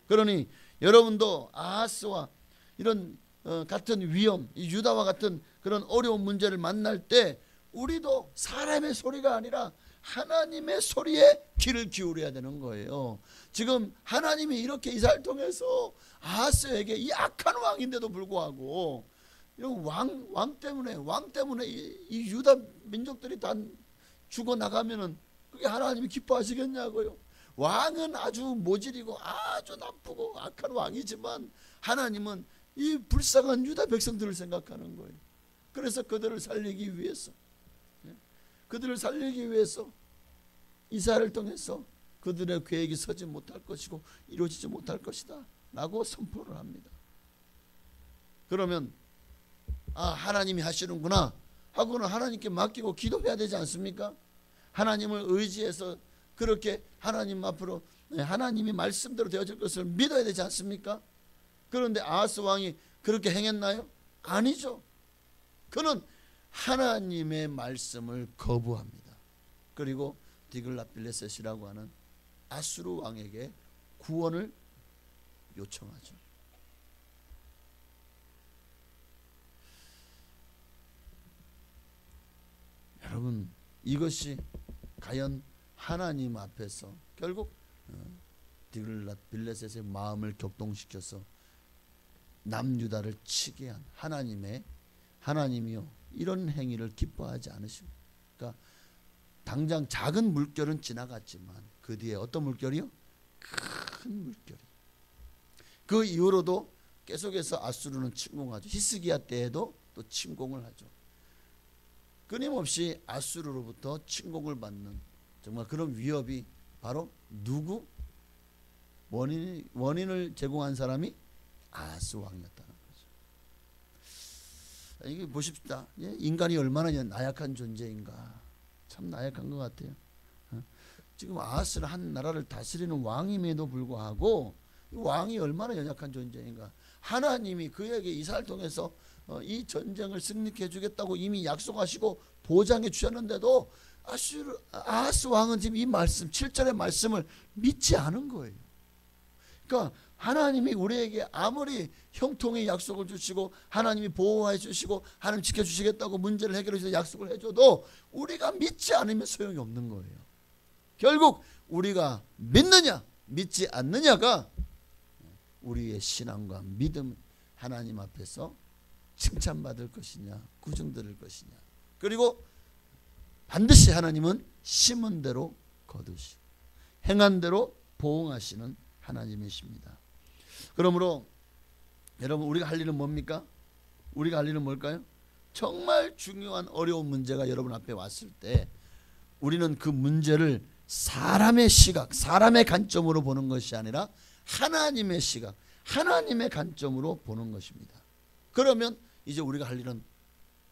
그러니 여러분도 아하스와 이런 같은 위험, 이 유다와 같은 그런 어려운 문제를 만날 때 우리도 사람의 소리가 아니라 하나님의 소리에 귀를 기울여야 되는 거예요. 지금 하나님이 이렇게 이사를 통해서 아하스에게, 이 악한 왕인데도 불구하고 이런 왕 때문에 이 유다 민족들이 다 죽어 나가면은 그게 하나님이 기뻐하시겠냐고요. 왕은 아주 모질이고 아주 나쁘고 악한 왕이지만 하나님은 이 불쌍한 유다 백성들을 생각하는 거예요. 그래서 그들을 살리기 위해서 이사를 통해서 그들의 계획이 서지 못할 것이고 이루어지지 못할 것이다 라고 선포를 합니다. 그러면 하나님이 하시는구나 하고는 하나님께 맡기고 기도해야 되지 않습니까? 하나님을 의지해서 그렇게 하나님 앞으로 하나님이 말씀대로 되어질 것을 믿어야 되지 않습니까? 그런데 아하스 왕이 그렇게 행했나요? 아니죠. 그는 하나님의 말씀을 거부합니다. 그리고 디글랏빌레셋이라고 하는 아수르 왕에게 구원을 요청하죠. 여러분, 이것이 과연 하나님 앞에서 결국 디글랏빌레셋의 마음을 격동시켜서 남유다를 치게 한 하나님이요, 이런 행위를 기뻐하지 않으십니다. 그러니까 당장 작은 물결은 지나갔지만 그 뒤에 어떤 물결이요? 큰 물결이. 그 이후로도 계속해서 아수르는 침공하죠. 히스기야 때에도 또 침공을 하죠. 끊임없이 아수르로부터 침공을 받는 정말 그런 위협이 바로 누구? 원인을 제공한 사람이 아하스 왕이었다는 거죠. 이게 보십시다. 인간이 얼마나 나약한 존재인가. 참 나약한 것 같아요. 지금 아하스는 한 나라를 다스리는 왕임에도 불구하고 왕이 얼마나 연약한 존재인가. 하나님이 그에게 이사를 통해서 이 전쟁을 승리케 해주겠다고 이미 약속하시고 보장해 주셨는데도 아하스 왕은 지금 이 말씀 7절의 말씀을 믿지 않은 거예요. 그러니까 하나님이 우리에게 아무리 형통의 약속을 주시고 하나님이 보호해 주시고 하나님 지켜주시겠다고 문제를 해결해 주셔서 약속을 해줘도 우리가 믿지 않으면 소용이 없는 거예요. 결국 우리가 믿느냐 믿지 않느냐가 우리의 신앙과 믿음, 하나님 앞에서 칭찬받을 것이냐 구중들을 것이냐. 그리고 반드시 하나님은 심은 대로 거두시고 행한 대로 보응하시는 하나님이십니다. 그러므로 여러분, 우리가 할 일은 뭡니까? 우리가 할 일은 뭘까요? 정말 중요한 어려운 문제가 여러분 앞에 왔을 때 우리는 그 문제를 사람의 시각, 사람의 관점으로 보는 것이 아니라 하나님의 시각, 하나님의 관점으로 보는 것입니다. 그러면 이제 우리가 할 일은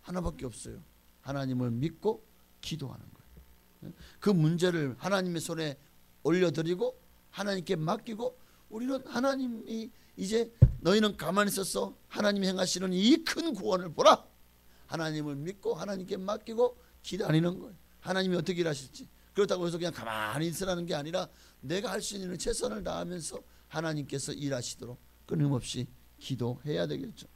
하나밖에 없어요. 하나님을 믿고 기도하는 거예요. 그 문제를 하나님의 손에 올려드리고 하나님께 맡기고, 우리는 하나님이 이제 너희는 가만히 있어서 하나님이 행하시는 이 큰 구원을 보라. 하나님을 믿고 하나님께 맡기고 기다리는 거예요. 하나님이 어떻게 일하실지. 그렇다고 해서 그냥 가만히 있으라는 게 아니라 내가 할 수 있는 최선을 다하면서 하나님께서 일하시도록 끊임없이 기도해야 되겠죠.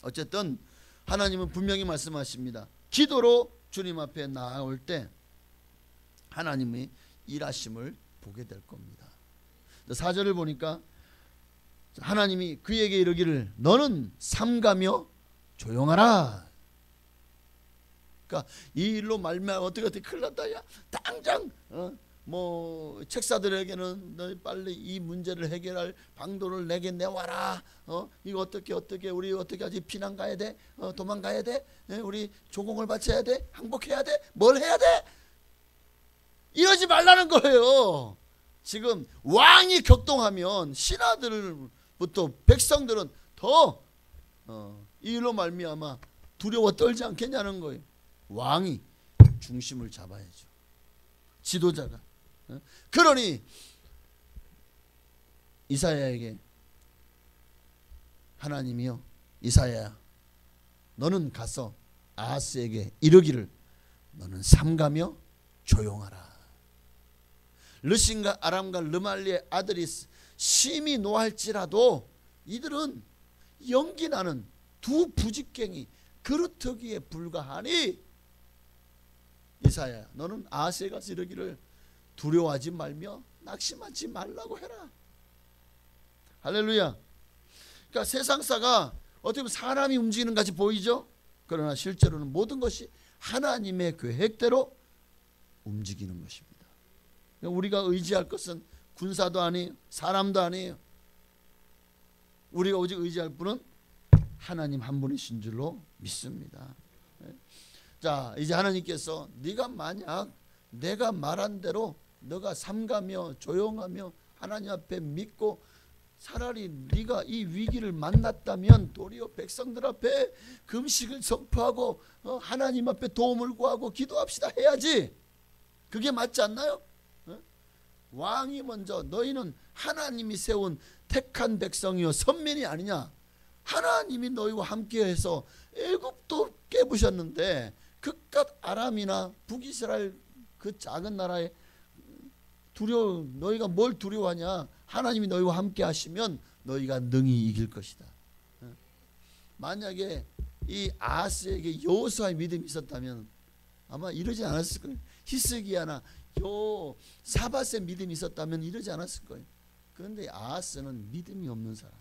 어쨌든 하나님은 분명히 말씀하십니다. 기도로 주님 앞에 나아올 때 하나님이 일하심을 보게 될 겁니다. 4절을 보니까 하나님이 그에게 이르기를 너는 삼가며 조용하라. 그러니까 이 일로 말미암아 어떻게 큰일 났다. 야, 당장 책사들에게는 너 빨리 이 문제를 해결할 방도를 내게 내와라. 이거 어떻게 우리 어떻게 하지? 피난 가야 돼? 도망가야 돼? 우리 조공을 바쳐야 돼? 항복해야 돼? 뭘 해야 돼? 이러지 말라는 거예요. 지금 왕이 격동하면 신하들부터 백성들은 더 이 일로 말미암아 두려워 떨지 않겠냐는 거예요. 왕이 중심을 잡아야죠. 지도자가. 그러니 이사야에게 하나님이요, 이사야야, 너는 가서 아하스에게 이르기를 너는 삼가며 조용하라. 르신과 아람과 르말리의 아들이 심히 노할지라도 이들은 연기나는 두 부직갱이 그루터기에 불과하니 이사야, 너는 아하스에 가서 이르기를 두려워하지 말며 낙심하지 말라고 해라. 할렐루야. 그러니까 세상사가 어떻게 보면 사람이 움직이는 같이 보이죠. 그러나 실제로는 모든 것이 하나님의 계획대로 움직이는 것입니다. 우리가 의지할 것은 군사도 아니에요, 사람도 아니에요. 우리가 오직 의지할 분은 하나님 한 분이신 줄로 믿습니다. 자, 이제 하나님께서 네가 만약 내가 말한 대로 너가 삼가며 조용하며 하나님 앞에 믿고 차라리 네가 이 위기를 만났다면 도리어 백성들 앞에 금식을 선포하고 하나님 앞에 도움을 구하고 기도합시다 해야지. 그게 맞지 않나요? 왕이 먼저 너희는 하나님이 세운 택한 백성이요 선민이 아니냐. 하나님이 너희와 함께해서 애굽도 깨부셨는데 그깟 아람이나 북이스라엘 그 작은 나라에 너희가 뭘 두려워하냐. 하나님이 너희와 함께 하시면 너희가 능히 이길 것이다. 만약에 이 아하스에게 여호수아의 믿음이 있었다면 아마 이러지 않았을 거예요. 히스기야나 사밧의 믿음이 있었다면 이러지 않았을 거예요. 그런데 아하스는 믿음이 없는 사람이죠.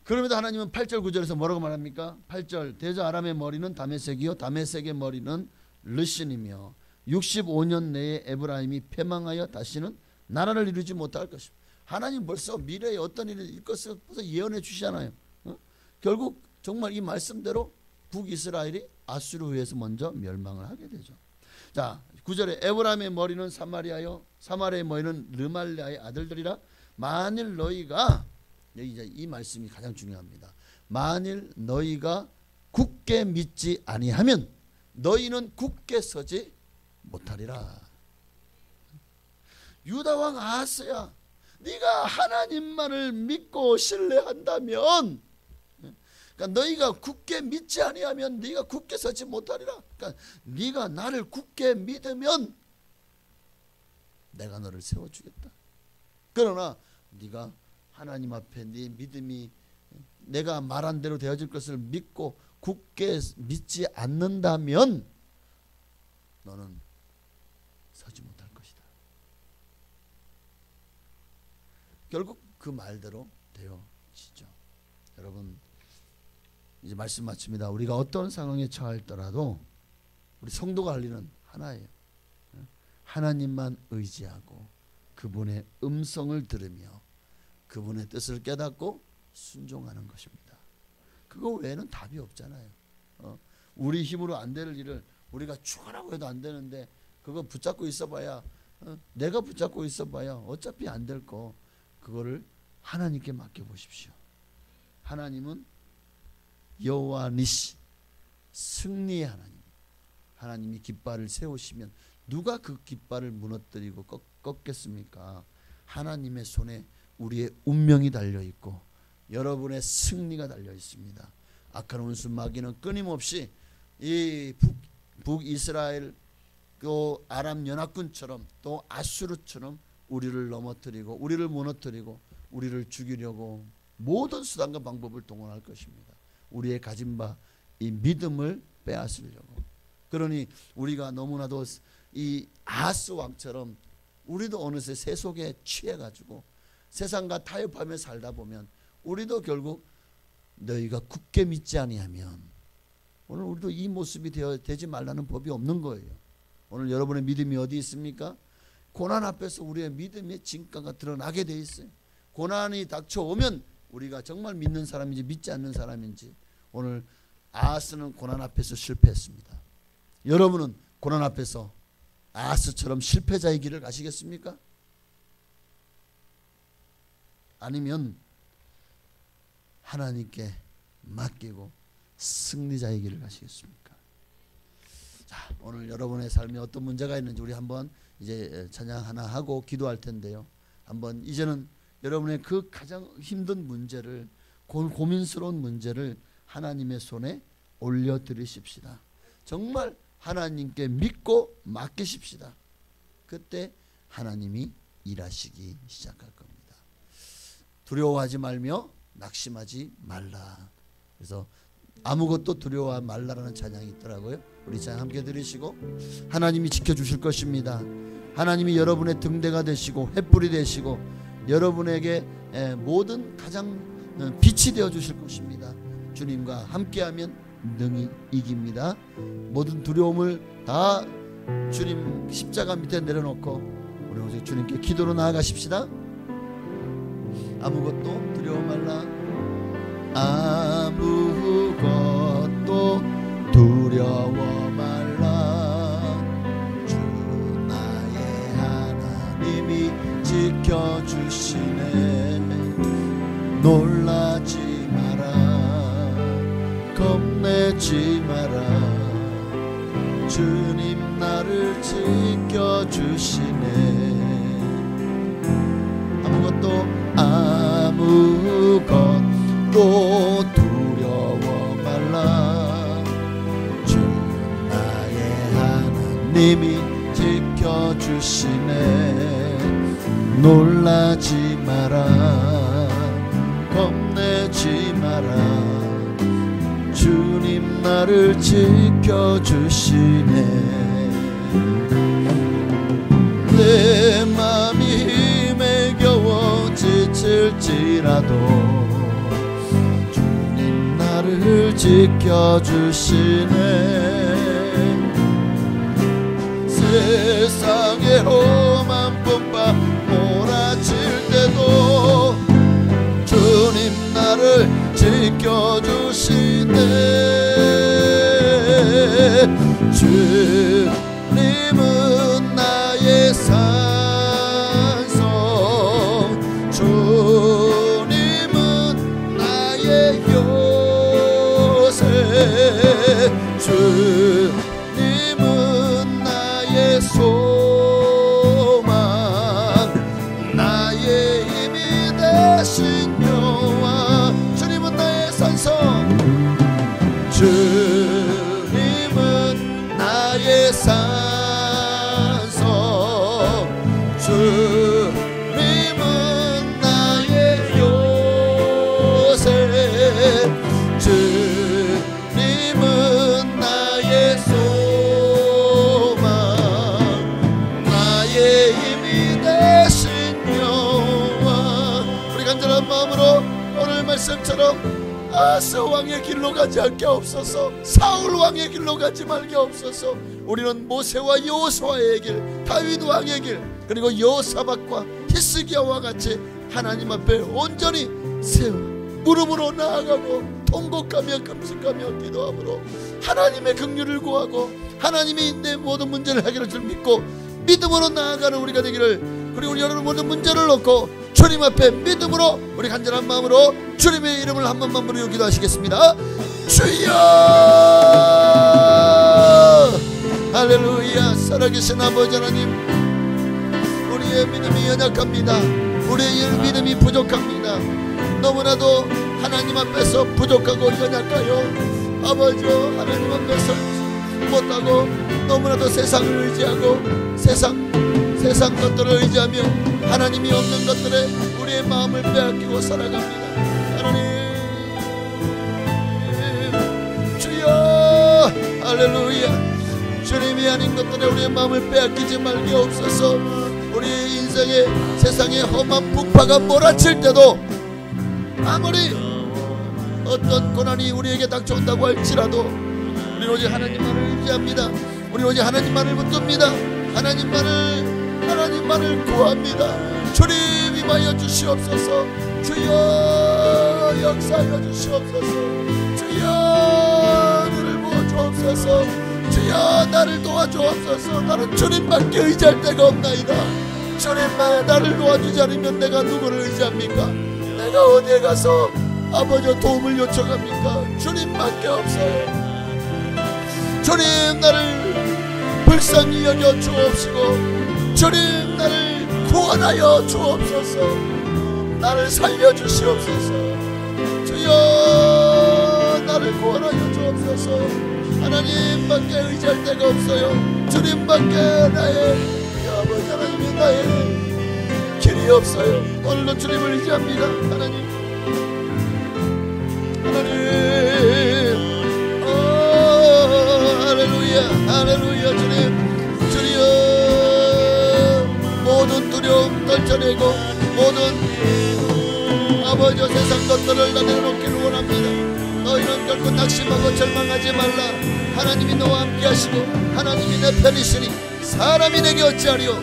그럼에도 하나님은 8절 9절에서 뭐라고 말합니까? 8절 대저 아람의 머리는 다메섹이요 다메섹의 머리는 르신이며 65년 내에 에브라임이 패망하여 다시는 나라를 이루지 못할 것입니다. 하나님 벌써 미래에 어떤 일이 있을 것을 벌써 예언해 주시잖아요. 결국 정말 이 말씀대로 북이스라엘이 아수르에 의해서 먼저 멸망을 하게 되죠. 자, 9절에 에브라임의 머리는 사마리아요 사마리아의 머리는 르말리아의 아들들이라. 만일 너희가, 여기 이제 이 말씀이 가장 중요합니다. 만일 너희가 굳게 믿지 아니하면 너희는 굳게 서지 못하리라. 유다 왕 아하스야, 네가 하나님만을 믿고 신뢰한다면, 그러니까 너희가 굳게 믿지 아니하면 네가 굳게 서지 못하리라. 그러니까 네가 나를 굳게 믿으면 내가 너를 세워주겠다. 그러나 네가 하나님 앞에 네 믿음이 내가 말한 대로 되어질 것을 믿고 굳게 믿지 않는다면 너는 서지 못할 것이다. 결국 그 말대로 되어지죠. 여러분, 이제 말씀 마칩니다. 우리가 어떤 상황에 처할더라도 우리 성도가 할 일은 하나예요. 하나님만 의지하고 그분의 음성을 들으며 그분의 뜻을 깨닫고 순종하는 것입니다. 그거 외에는 답이 없잖아요. 우리 힘으로 안 될 일을 우리가 죽으라고 해도 안 되는데 그거 붙잡고 있어봐야, 내가 붙잡고 있어봐야 어차피 안 될 거, 그거를 하나님께 맡겨보십시오. 하나님은 여호와 니시, 승리의 하나님. 하나님이 깃발을 세우시면 누가 그 깃발을 무너뜨리고 꺾겠습니까? 하나님의 손에 우리의 운명이 달려있고 여러분의 승리가 달려있습니다. 악한 원수 마귀는 끊임없이 이 북이스라엘 또 아람 연합군처럼 또 아수르처럼 우리를 넘어뜨리고 우리를 무너뜨리고 우리를 죽이려고 모든 수단과 방법을 동원할 것입니다. 우리의 가진 바 이 믿음을 빼앗으려고. 그러니 우리가 너무나도 이 아하스 왕처럼 우리도 어느새 세속에 취해가지고 세상과 타협하며 살다 보면 우리도 결국 너희가 굳게 믿지 아니하면, 오늘 우리도 이 모습이 되지 말라는 법이 없는 거예요. 오늘 여러분의 믿음이 어디 있습니까? 고난 앞에서 우리의 믿음의 진가가 드러나게 돼 있어요. 고난이 닥쳐오면 우리가 정말 믿는 사람인지 믿지 않는 사람인지. 오늘 아하스는 고난 앞에서 실패했습니다. 여러분은 고난 앞에서 아하스처럼 실패자의 길을 가시겠습니까? 아니면 하나님께 맡기고 승리자의 길을 가시겠습니까? 자, 오늘 여러분의 삶에 어떤 문제가 있는지 우리 한번 이제 찬양 하나 하고 기도할 텐데요. 한번 이제는 여러분의 그 가장 힘든 문제를, 고민스러운 문제를 하나님의 손에 올려드리십시다. 정말 하나님께 믿고 맡기십시다. 그때 하나님이 일하시기 시작할 겁니다. 두려워하지 말며 낙심하지 말라. 그래서 아무것도 두려워하지 말라라는 찬양이 있더라고요. 우리 찬양 함께 들으시고, 하나님이 지켜주실 것입니다. 하나님이 여러분의 등대가 되시고 횃불이 되시고 여러분에게 모든 가장 빛이 되어 주실 것입니다. 주님과 함께하면 능히 이깁니다. 모든 두려움을 다 주님 십자가 밑에 내려놓고 우리 오직 주님께 기도로 나아가십시다. 아무것도 두려워 말라. 아무것도 두려워 말라. 주 나의 하나님이 지켜주시네. 놀라지 마라. 겁내지 마라. 주님 나를 지켜주시네. 아무것도 두려워 말라. 주 나의 하나님이 지켜주시네. 놀라지 마라. 겁내지 마라. 주님 나를 지켜주시네. 내 맘이 힘에 겨워 지칠지라도 주님 나를 지켜주시네. 세상의 험한 풍파 몰아칠 때도 주님 나를 지켜주시네. 주님은 나의 산성, 주님은 나의 요새, 주님은 나의 소망, 나의 힘이 되신 여호와. 주님은 나의 산성, 주님은 나의 산성, 주님은 나의 요새, 주님은 나의 소망, 나의 힘이 되신 여호와. 우리 간절한 마음으로 오늘 말씀처럼 아스 왕의 길로 가지 않게 없어서, 사울 왕의 길로 가지 말게 없어서. 우리는 모세와 여호수아의 길, 다윗 왕의 길, 그리고 여호사밧과 히스기야와 같이 하나님 앞에 온전히 세워 무릎으로 나아가고 통곡하며 금식하며 기도함으로 하나님의 긍휼을 구하고 하나님이 내 모든 문제를 해결할 줄 믿고 믿음으로 나아가는 우리가 되기를. 그리고 우리 여러분 모든 문제를 놓고 주님 앞에 믿음으로 우리 간절한 마음으로 주님의 이름을 한 번만 부르고 기도하시겠습니다. 주여, 할렐루야. 살아계신 아버지 하나님, 우리의 믿음이 연약합니다. 우리의 믿음이 부족합니다. 너무나도 하나님 앞에서 부족하고 연약하여 아버지여 하나님 앞에서 못하고 너무나도 세상을 의지하고 세상 것들을 의지하며 하나님이 없는 것들에 우리의 마음을 빼앗기고 살아갑니다. 하나님 주여, 할렐루야. 주님이 아닌 것들에 우리의 마음을 빼앗기지 말게 없어서. 우리의 인생에 세상의 험한 풍파가 몰아칠 때도 아무리 어떤 고난이 우리에게 닥쳐온다고 할지라도 우리 오직 하나님만을 의지합니다. 우리 오직 하나님만을 붙듭니다. 하나님만을 구합니다. 주님 임하여 주시옵소서. 주여 역사하여 주시옵소서. 주여 눈을 부어 주옵소서. 주여 나를 도와주옵소서. 나는 주님밖에 의지할 데가 없나이다. 주님만 나를 도와주지 않으면 내가 누구를 의지합니까? 내가 어디에 가서 아버지 도움을 요청합니까? 주님밖에 없어요. 주님 나를 불쌍히 여겨 주옵시고 주님 나를 구원하여 주옵소서. 나를 살려주시옵소서. 주여 나를 구원하여 주옵소서. 하나님밖에 의지할 데가 없어요. 주님밖에 나의 아버지 하나님이 나의 길이 없어요. 오늘도 주님을 의지합니다. 하나님 할렐루야 할렐루야. 주님 모든 두려움 떨쳐내고 모든 아버지 세상 것들을 다 내려놓기를 원합니다. 너희는 결코 낙심하고 절망하지 말라. 하나님이 너와 함께 하시고 하나님이 내 편이시니 사람이 내게 어찌하리요.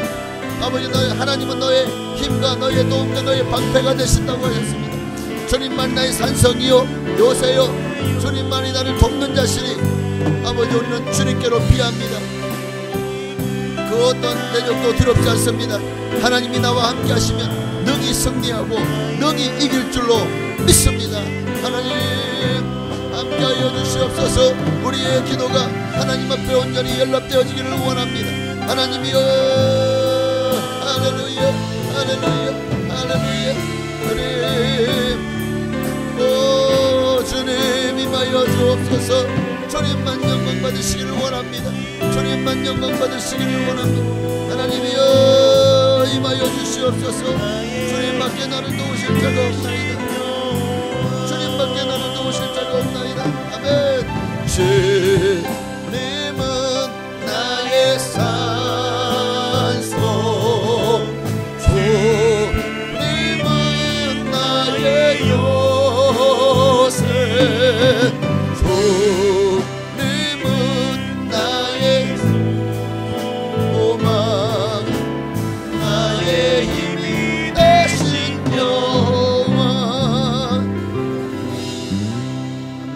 아버지 너희 하나님은 너의 힘과 너의 도움과 너의 방패가 되신다고 하셨습니다. 주님만 나의 산성이요 요새요. 주님만이 나를 돕는 자시니 아버지 우리는 주님께로 피합니다. 그 어떤 대적도 두렵지 않습니다. 하나님이 나와 함께 하시면 능히 승리하고 능히 이길 줄로 믿습니다. 하나님 함께하여 주시옵소서. 우리의 기도가 하나님 앞에 온전히 연락되어지기를 원합니다. 하나님이여 할렐루야 할렐루야 할렐루야. 주님 임하여 주옵소서. 주님만 영광 받으시기를 원합니다. 주님만 영광 받으시기를 원합니다. 하나님이여 임하여 주시옵소서. 주님밖에 나를 도우실 자가 없나이다. 주님밖에 나를 도우실 자가 없나이다. 아멘. 주님은 나의 산소, 주님은 나의 요새, 주님은 나의 소망, 나의 힘이 되신 여호와. 아멘.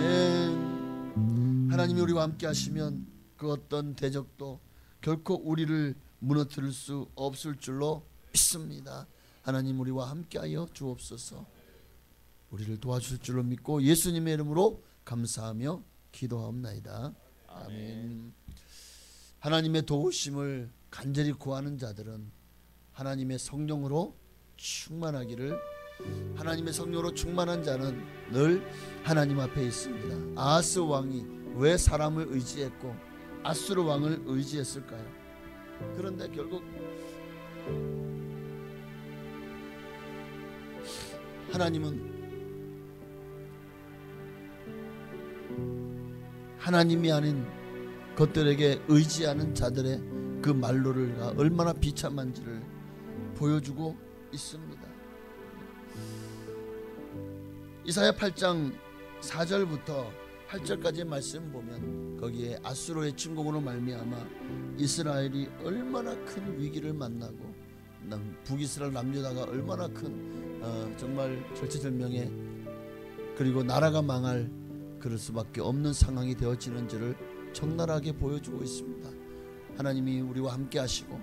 하나님이 우리와 함께 하시면 그 어떤 대적도 결코 우리를 무너뜨릴 수 없을 줄로 믿습니다. 하나님 우리와 함께하여 주옵소서. 우리를 도와주실 줄로 믿고 예수님의 이름으로 감사하며 기도하옵나이다. 아멘. 하나님의 도우심을 간절히 구하는 자들은 하나님의 성령으로 충만하기를. 하나님의 성령으로 충만한 자는 늘 하나님 앞에 있습니다. 아하스 왕이 왜 사람을 의지했고 아수르 왕을 의지했을까요? 그런데 결국 하나님은 하나님이 아닌 것들에게 의지하는 자들의 그 말로가 얼마나 비참한지를 보여주고 있습니다. 이사야 8장 4절부터 8절까지의 말씀 보면 거기에 아수르의 침공으로 말미암아 이스라엘이 얼마나 큰 위기를 만나고 북이스라엘 남유다가 얼마나 큰 정말 절체절명의 그리고 나라가 망할 그럴 수밖에 없는 상황이 되어지는지를 적나라하게 보여주고 있습니다. 하나님이 우리와 함께 하시고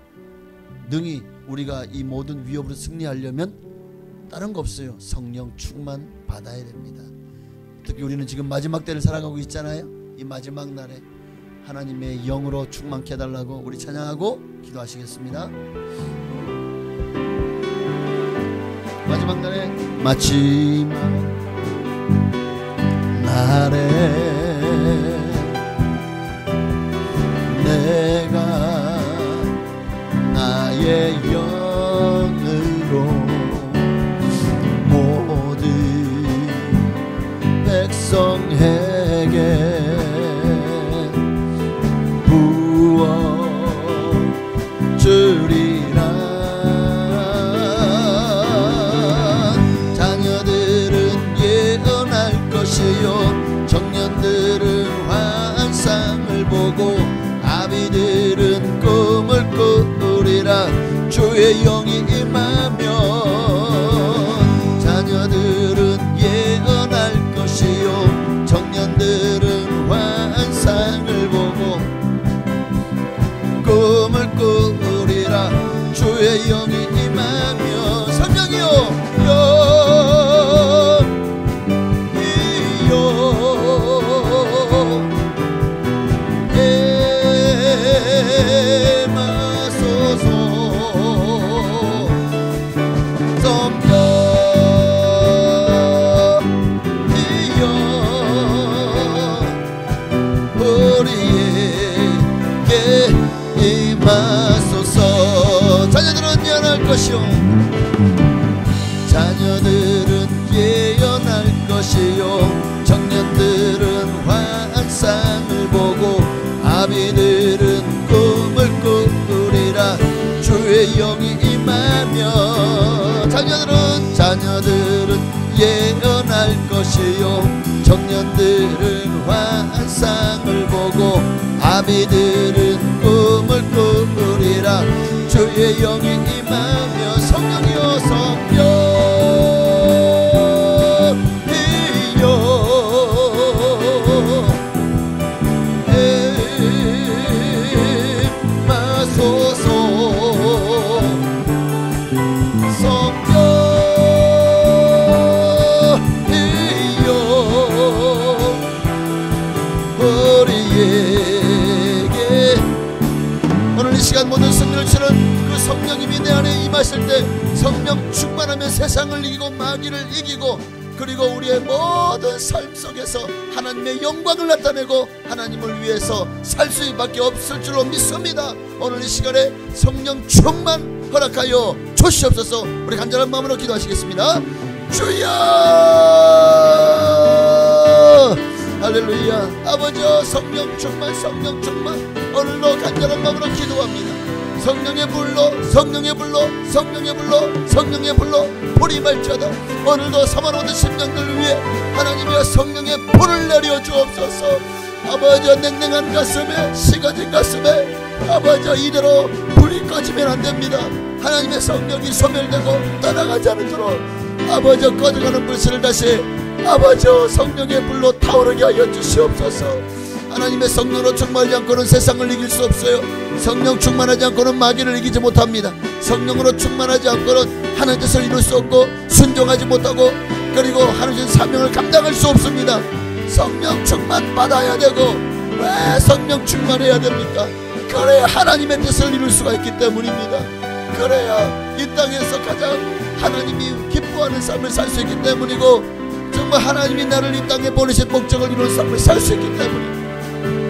능히 우리가 이 모든 위협으로 승리하려면 다른 거 없어요. 성령 충만 받아야 됩니다. 특히 우리는 지금 마지막 때를 살아가고 있잖아요. 이 마지막 날에 하나님의 영으로 충만케 해달라고 우리 찬양하고 기도하시겠습니다. 마지막 날에 마지막 날에 내가 나의 영으로 모든 백성에게 부어주리라. 자녀들은 예언할 것이요 청년들은 환상을 보고 아비들은 꿈을 꾸리라. 주의 영이 임하면 자녀들은 예언할 것이요 청년 것이요 청년들은 환상을 보고 아비들은 꿈을 꾸리라. 주의 영이 임하며 자녀들은 예언할 것이요 청년들은 환상을 보고 아비들은 꿈을 꾸리라. 주의 영이 임하며 성령이여 성령이여 임하소서. 시간 모든 승리를 치는 그 성령님이 내 안에 임하실 때 성령 충만하면 세상을 이기고 마귀를 이기고 그리고 우리의 모든 삶 속에서 하나님의 영광을 나타내고 하나님을 위해서 살 수밖에 없을 줄로 믿습니다. 오늘 이 시간에 성령 충만 허락하여 주시옵소서. 우리 간절한 마음으로 기도하시겠습니다. 주여 할렐루야. 아버지 성령 충만 오늘도 간절한 마음으로 기도합니다. 성령의 불로 불이 말지어다. 오늘도 사모하는 심령들 위해 하나님의 성령의 불을 내려 주옵소서. 아버지 냉랭한 가슴에 식어진 가슴에 아버지 이대로 불이 꺼지면 안됩니다. 하나님의 성령이 소멸되고 떠나가지 않도록 아버지 꺼져가는 불씨를 다시 아버지 성령의 불로 타오르게 하여 주시옵소서. 하나님의 성령으로 충만하지 않고는 세상을 이길 수 없어요. 성령 충만하지 않고는 마귀를 이기지 못합니다. 성령으로 충만하지 않고는 하나님의 뜻을 이룰 수 없고 순종하지 못하고 그리고 하나님의 사명을 감당할 수 없습니다. 성령 충만 받아야 되고 왜 성령 충만해야 됩니까? 그래야 하나님의 뜻을 이룰 수가 있기 때문입니다. 그래야 이 땅에서 가장 하나님이 기뻐하는 삶을 살 수 있기 때문이고 정말 하나님이 나를 이 땅에 보내신 목적을 이루는 삶을 살 수 있기 때문입니다.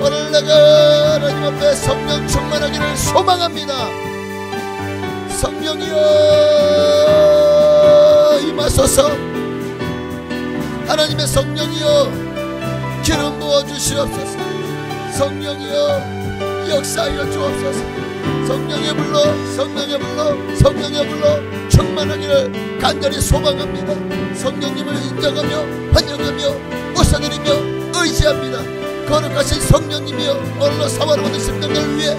오늘 내가 하나님 앞에 성령 충만하기를 소망합니다. 성령이여 임하소서. 하나님의 성령이여 기름 부어 주시옵소서. 성령이여 역사하여 주옵소서. 성령의 불로 충만하기를 간절히 소망합니다. 성령님을 인정하며 환영하며 모셔드리며 의지합니다. 거룩하신 성령님이여 오늘로 사모하는 심령을 위해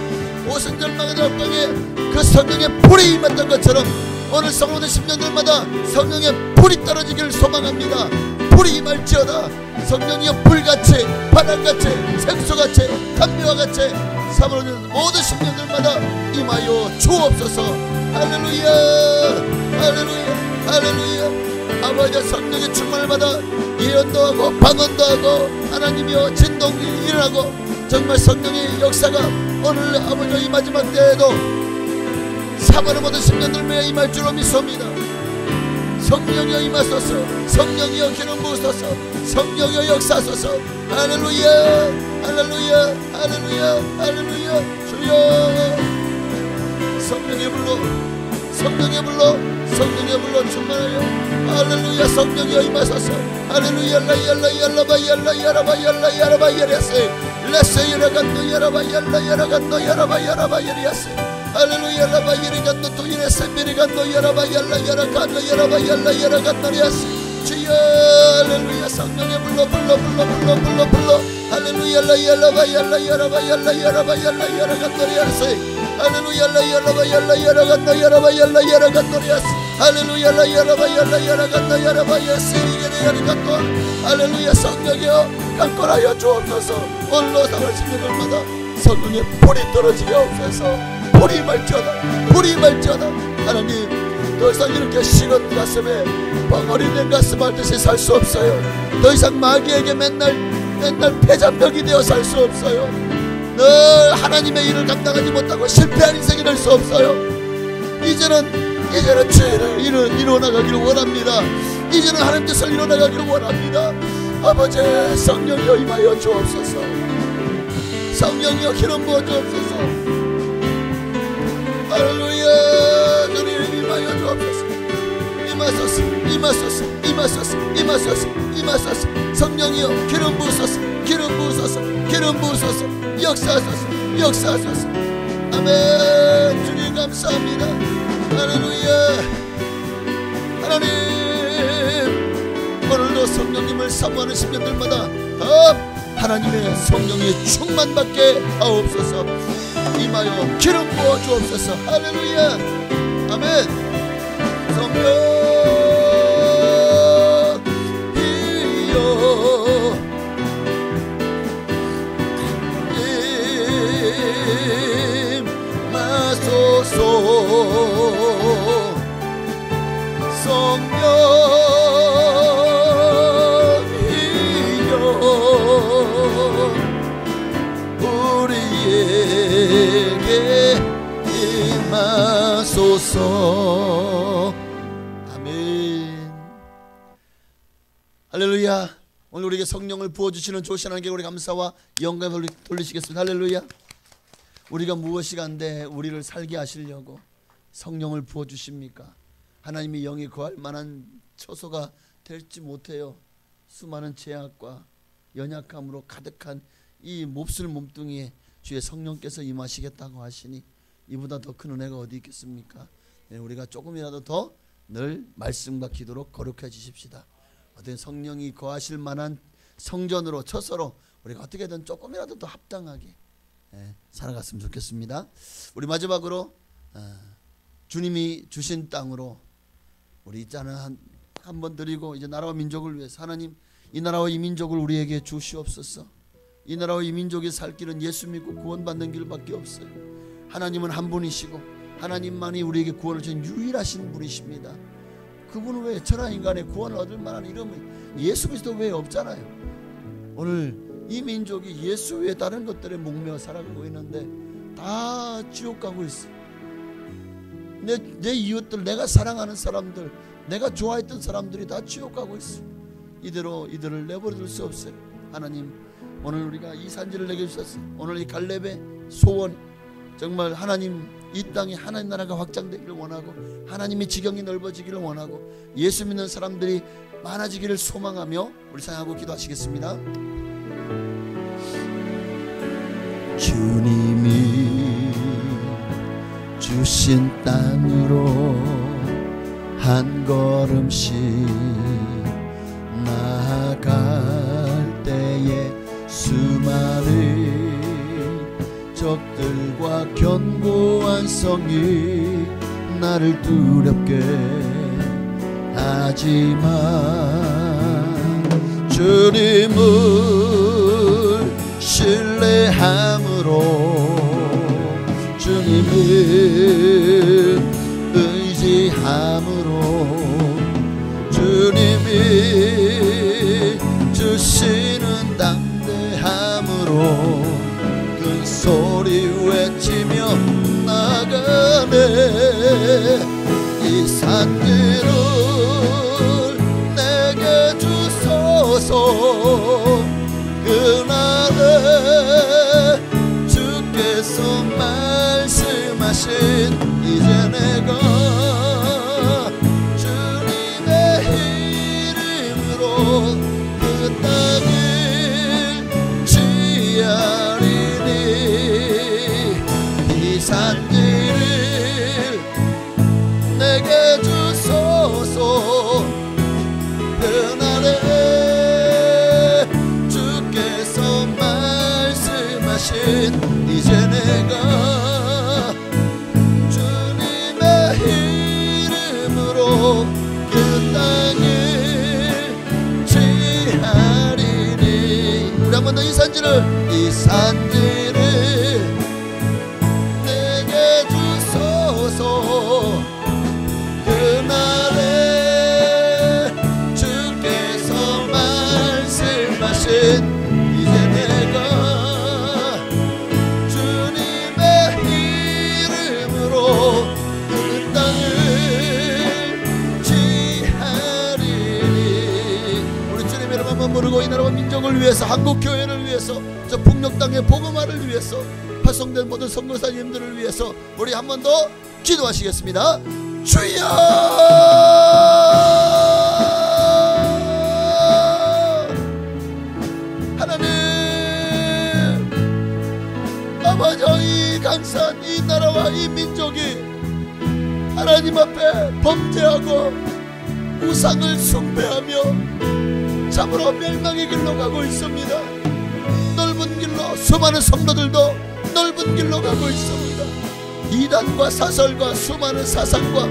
오순절 망하는 앞방에 그 성령의 불이 임했던 것처럼 오늘 사모하는 심령들마다 성령의 불이 떨어지기를 소망합니다. 불이 임할지어다. 성령이여 불같이 바람같이 생수같이 담요와같이 사모하는 모든 심령들마다 임하여 주옵소서. 할렐루야 할렐루야. 아버지 성령의 충만을 받아 예언도 하고 방언도 하고 하나님이여 진동이 일어나고 정말 성령의 역사가 오늘 아버지 이 마지막 때에도 사모하는 모든 심령들 위해 임할 줄로 믿습니다. 성령이여 임하소서. 성령이여 기름 부으소서. 성령이여 역사하소서. 할렐루야 할렐루야 할렐루야 할렐루야. 주여 성령의 불로 충만하여 할렐루야. 성령이여 임하소서. 할렐루야 야라바 야라세 레세 야라간노 야라바 야라바야리야세 할렐루야 라바 야리간노 또 이레세 미리간노 야라바 야라간노 야라바 야라간노리야세. 주여 할렐루야. 성령의 불로 할렐루야 야라바 야라바 야라간노리야세 할렐루야 야라간노 야라바 야라간노리야세 할렐루야 야라바 야라간노 야리간노 할렐루야. 성령이여 강권하여 주옵소서. 오늘로 사랑하는 심령들마다 성령의 불이 떨어지게 하옵소서. 불이 말지어다. 하나님 더 이상 이렇게 식은 가슴에 벙어리 된 가슴 앓듯이 살 수 없어요. 더 이상 마귀에게 맨날 패잔병이 되어 살 수 없어요. 늘 하나님의 일을 감당하지 못하고 실패한 인생이 될 수 없어요. 이제는 주의 일을 이루어나가기를 원합니다. 이제는 하나님 뜻을 이루어나가기를 원합니다. 아버지 성령이여 임하여 주옵소서. 성령이여 기름 부어 주옵소서. 할렐루야. 주님 임하여 주옵소서. 임하소서 임하소서 임하소서 임하소서 임하소서. 성령이여 기름 부으소서 기름 부으소서 기름 부으소서. 역사하소서 역사하소서. 아멘. 주님 감사합니다. 할렐루야. 하나님 오늘도 성령님을 사모하는 심령들마다 하나님의 성령의 충만받게 하옵소서. 임하여 기름 부어 주옵소서. 할렐루야. 아멘. 성령이여 임하소서. 성령이여 우리에게 임하소서. 아멘. 할렐루야. 오늘 우리에게 성령을 부어주시는 조시 하나님께 우리 감사와 영광을 돌리시겠습니다. 할렐루야. 우리가 무엇이 간데 우리를 살게 하시려고 성령을 부어주십니까? 하나님이 영이 거할 만한 처소가 될지 못해요. 수많은 죄악과 연약함으로 가득한 이 몹쓸 몸뚱이에 주의 성령께서 임하시겠다고 하시니 이보다 더 큰 은혜가 어디 있겠습니까? 네, 우리가 조금이라도 더 늘 말씀과 기도로 거룩해 주십시다. 어떤 성령이 거하실 만한 성전으로 처소로 우리가 어떻게든 조금이라도 더 합당하게 살아갔으면 좋겠습니다. 우리 마지막으로 주님이 주신 땅으로 우리 있잖아 한번 드리고 이제 나라와 민족을 위해서 하나님 이 나라와 이 민족을 우리에게 주시옵소서. 이 나라와 이 민족이 살 길은 예수 믿고 구원받는 길밖에 없어요. 하나님은 한 분이시고 하나님만이 우리에게 구원을 주신 유일하신 분이십니다. 그분 외에 천하 인간의 구원을 얻을 만한 이름은 예수 그리스도 외에 없잖아요. 오늘 이 민족이 예수 외에 다른 것들에 목매어 살아가고 있는데 다 지옥 가고 있어. 내 이웃들, 내가 사랑하는 사람들, 내가 좋아했던 사람들이 다 지옥 가고 있어. 이대로 이들을 내버려둘 수 없어요. 하나님 오늘 우리가 이 산지를 내게 주셨어. 오늘 이 갈렙의 소원 정말 하나님 이 땅에 하나님 나라가 확장되기를 원하고 하나님의 지경이 넓어지기를 원하고 예수 믿는 사람들이 많아지기를 소망하며 우리 사랑하고 기도하시겠습니다. 주님이 주신 땅으로 한 걸음씩 나아갈 때에 수많은 적들과 견고한 성이 나를 두렵게 하지만 주님을 신뢰함으로 주님을 의지함으로 주님이 주시는 담대함으로 큰 소리 외치며 나가네. 이 산길을 내게 주소서. 그날에 주께서 말씀하신 이제 내가 주님의 이름으로 그 땅을 취하리니 이 산길을 내게 주소서. 그날에 주께서 말씀하신 이제 내가 주님의 이름으로 그 땅을 취하리니. 우리 한 번 더 이 산지를 내게 주소서. 그날에 주께서 말씀하신 이제 내가 주님의 이름으로 그 땅을 취하리니. 우리 주님의 이름 한번 부르고 이 나라와 민족을 위해서 한국교회를 위해서 저 북녘 땅의 복음화를 위해서 파송된 모든 선교사님들을 위해서 우리 한 번 더 기도하시겠습니다. 주여 하나님 아버지 이 강산 이 나라와 이 민족이 하나님 앞에 범죄하고 우상을 숭배하며 참으로 멸망의 길로 가고 있습니다. 넓은 길로 수많은 성도들도 넓은 길로 가고 있습니다. 이단과 사설과 수많은 사상과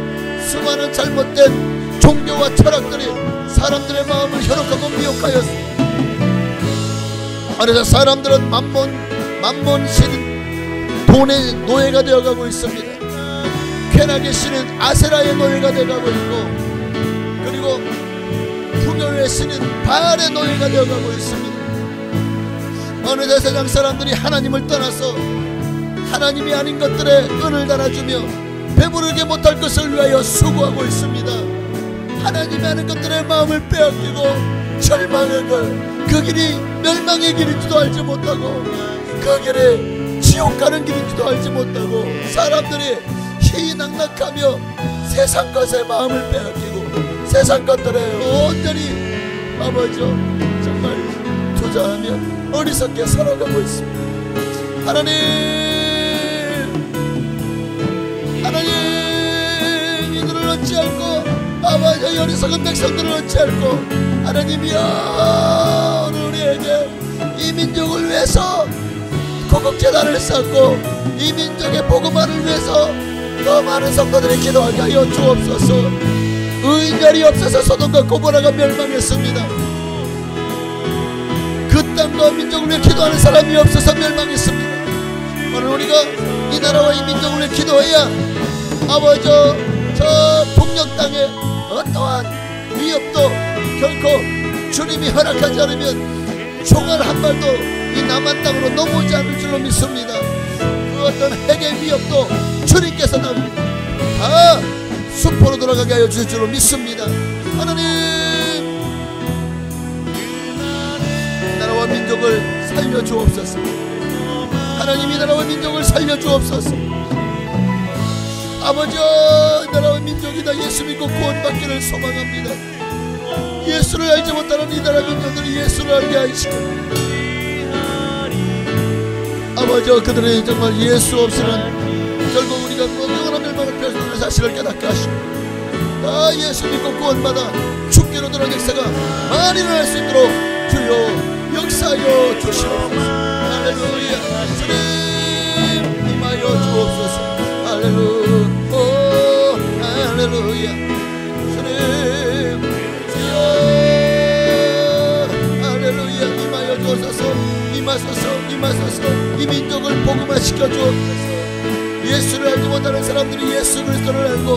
수많은 잘못된 종교와 철학들이 사람들의 마음을 현혹하고 미혹하였습니다. 그래서 사람들은 만몬 신은 돈의 노예가 되어가고 있습니다. 쾌락의 신은 아세라의 노예가 되어가고 있고, 그리고 부교의 신은 바알의 노예가 되어가고 있습니다. 어느새 세상 사람들이 하나님을 떠나서 하나님이 아닌 것들에 은을 달아주며 배부르게 못할 것을 위하여 수고하고 있습니다. 하나님이 아닌 것들의 마음을 빼앗기고 절망의 걸, 그 길이 멸망의 길인지도 알지 못하고 그 길이 지옥 가는 길인지도 알지 못하고 사람들이 희낙낙하며 세상 것에 마음을 빼앗기고 세상 것들에 온전히 아버지 정말 투자하며 어리석게 살아가고 있습니다. 하나님 이들을 어찌할꼬, 아버지 어리석은 백성들을 어찌할꼬. 하나님이여 오늘 우리에게 이 민족을 위해서 고국재단을 쌓고 이 민족의 복음화를 위해서 더 많은 성도들이 기도하게 하여 주옵소서. 의인자리 없어서 소돔과 고모라가 멸망했습니다. 그 땅과 민족을 위해 기도하는 사람이 없어서 멸망했습니다. 오늘 우리가 이 나라와 이 민족을 위해 기도해야 아버지 저 북녘 땅에 어떠한 위협도 결코 주님이 허락하지 않으면 총알 한 발도 이 남한 땅으로 넘어오지 않을 줄로 믿습니다. 그 어떤 핵의 위협도 주님께서는 다 수포로 돌아가게 하여 주실 줄로 믿습니다. 하나님 나라와 민족을 살려주옵소서. 하나님 이 나라와 민족을 살려주옵소서. 아버지 나라와 민족이 다 예수 믿고 구원받기를 소망합니다. 예수를 알지 못하는 이 나라 민족들이 예수를 알게 하시고 아버지 그들이 정말 예수 없이는 결국 우리가 영원한 멸망을 피할 사실을 깨닫게 하시고 다 예수 믿고 구원받아 죽기로 들어간 역사가 많이 일어날 수 있도록 주여 역사하여 주시옵소서. 할렐루야. 주님 임하여 주옵소서. 할렐루야. 할렐루야. 주님 주여 할렐루야. 임하여 주옵소서. 임하소서. 이 민족을 복음화시켜 주옵소서. 예수를 알지 못하는 사람들이 예수 그리스도를 알고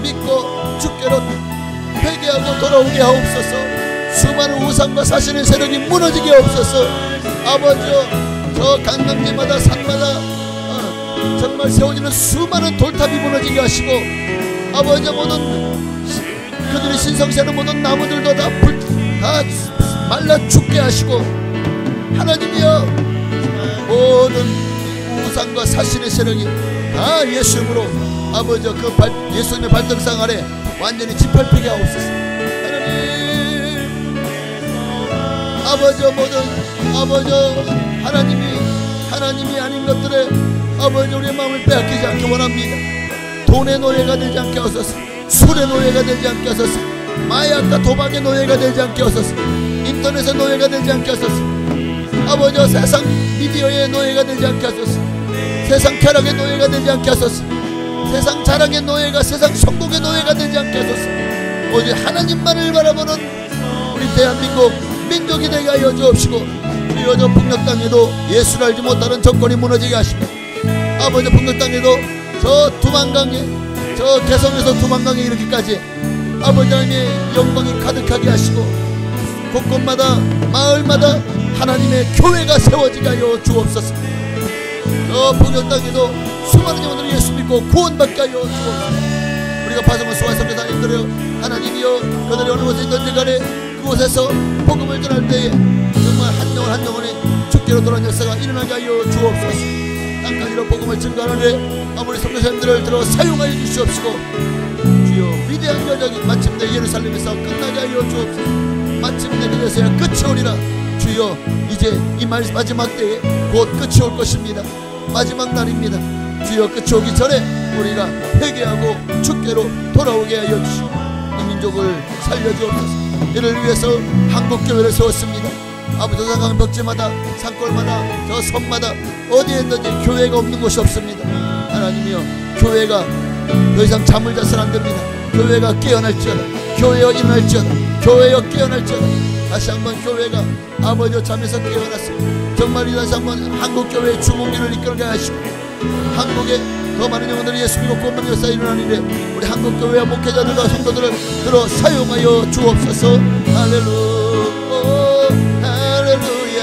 믿고 주께로 회개하고 돌아오게 하옵소서. 수많은 우상과 사신의 세력이 무너지게 하옵소서. 아버지여 저 강남지마다 산마다 정말 세워지는 수많은 돌탑이 무너지게 하시고 아버지 모든 그들이 신성시하는 모든 나무들도 다 말라 죽게 하시고 하나님이여 모든 우상과 사신의 세력이 다 예수 이름으로 아버지 그 예수님의 발등상 아래 완전히 짓밟히게 하옵소서. 하나님 아버지 모든 아버지 하나님이 아닌 것들에 아버지 우리의 마음을 빼앗기지 않게 원합니다. 돈의 노예가 되지 않게 하소서. 술의 노예가 되지 않게 하소서. 마약과 도박의 노예가 되지 않게 하소서. 인터넷의 노예가 되지 않게 하소서. 아버지 세상 미디어의 노예가 되지 않게 하소서. 세상 쾌락의 노예가 되지 않게 하소서. 세상 자랑의 노예가 세상 성공의 노예가 되지 않게 하소서. 오직 하나님만을 바라보는 우리 대한민국 민족이 되게 하여 주옵시고 우리 여저 북녘 땅에도 예수를 알지 못하는 정권이 무너지게 하시고 아버지 북녘 땅에도 저 두만강에 저 개성에서 두만강에 이렇게까지 아버지 하나님의 영광이 가득하게 하시고 곳곳마다 마을마다 하나님의 교회가 세워지게 하여 주옵소서. 저 북녘 땅에도 수많은 영혼들이 예수 믿고 구원받게 하여 주옵소서. 우리가 파송한 수많은 선교사님들여 하나님이여 그들이 어느 곳에 있든지 간에 그곳에서 복음을 전할 때에 정말 한 영혼 한 영혼이 죽기로 돌아온 역사가 일어나게 하여 주옵소서. 땅까지로 복음을 증거하는데 아무리 선교사님들을 들어 사용하여 주시옵시고 위대한 여정이 마침내 예루살렘에서 끝나게 하여 주옵소서. 마침내 그것에야 끝이 오리라. 주여, 이제 이 마지막 때에 곧 끝이 올 것입니다. 마지막 날입니다. 주여, 끝이 오기 전에 우리가 회개하고 주께로 돌아오게 하여 주시고 이 민족을 살려주옵소서. 이를 위해서 한국교회를 세웠습니다. 아버지, 저 벽지마다 산골마다 저 섬마다 어디에 있는지 교회가 없는 곳이 없습니다. 하나님이여, 교회가 더 이상 잠을 자서는 안 됩니다. 교회가 깨어날지어다. 교회여 일어날지어다. 교회여 깨어날지어다. 다시 한번 교회가 아버지여 잠에서 깨어났습니다. 정말 다시 한번 한국교회의 주공기를 이끌게 하시고 한국에 더 많은 영혼들이 예수 믿고 구원받는 역사가 일어나는데 우리 한국교회와 목회자들과 성도들을 들어 사용하여 주옵소서. 할렐루야, 할렐루야,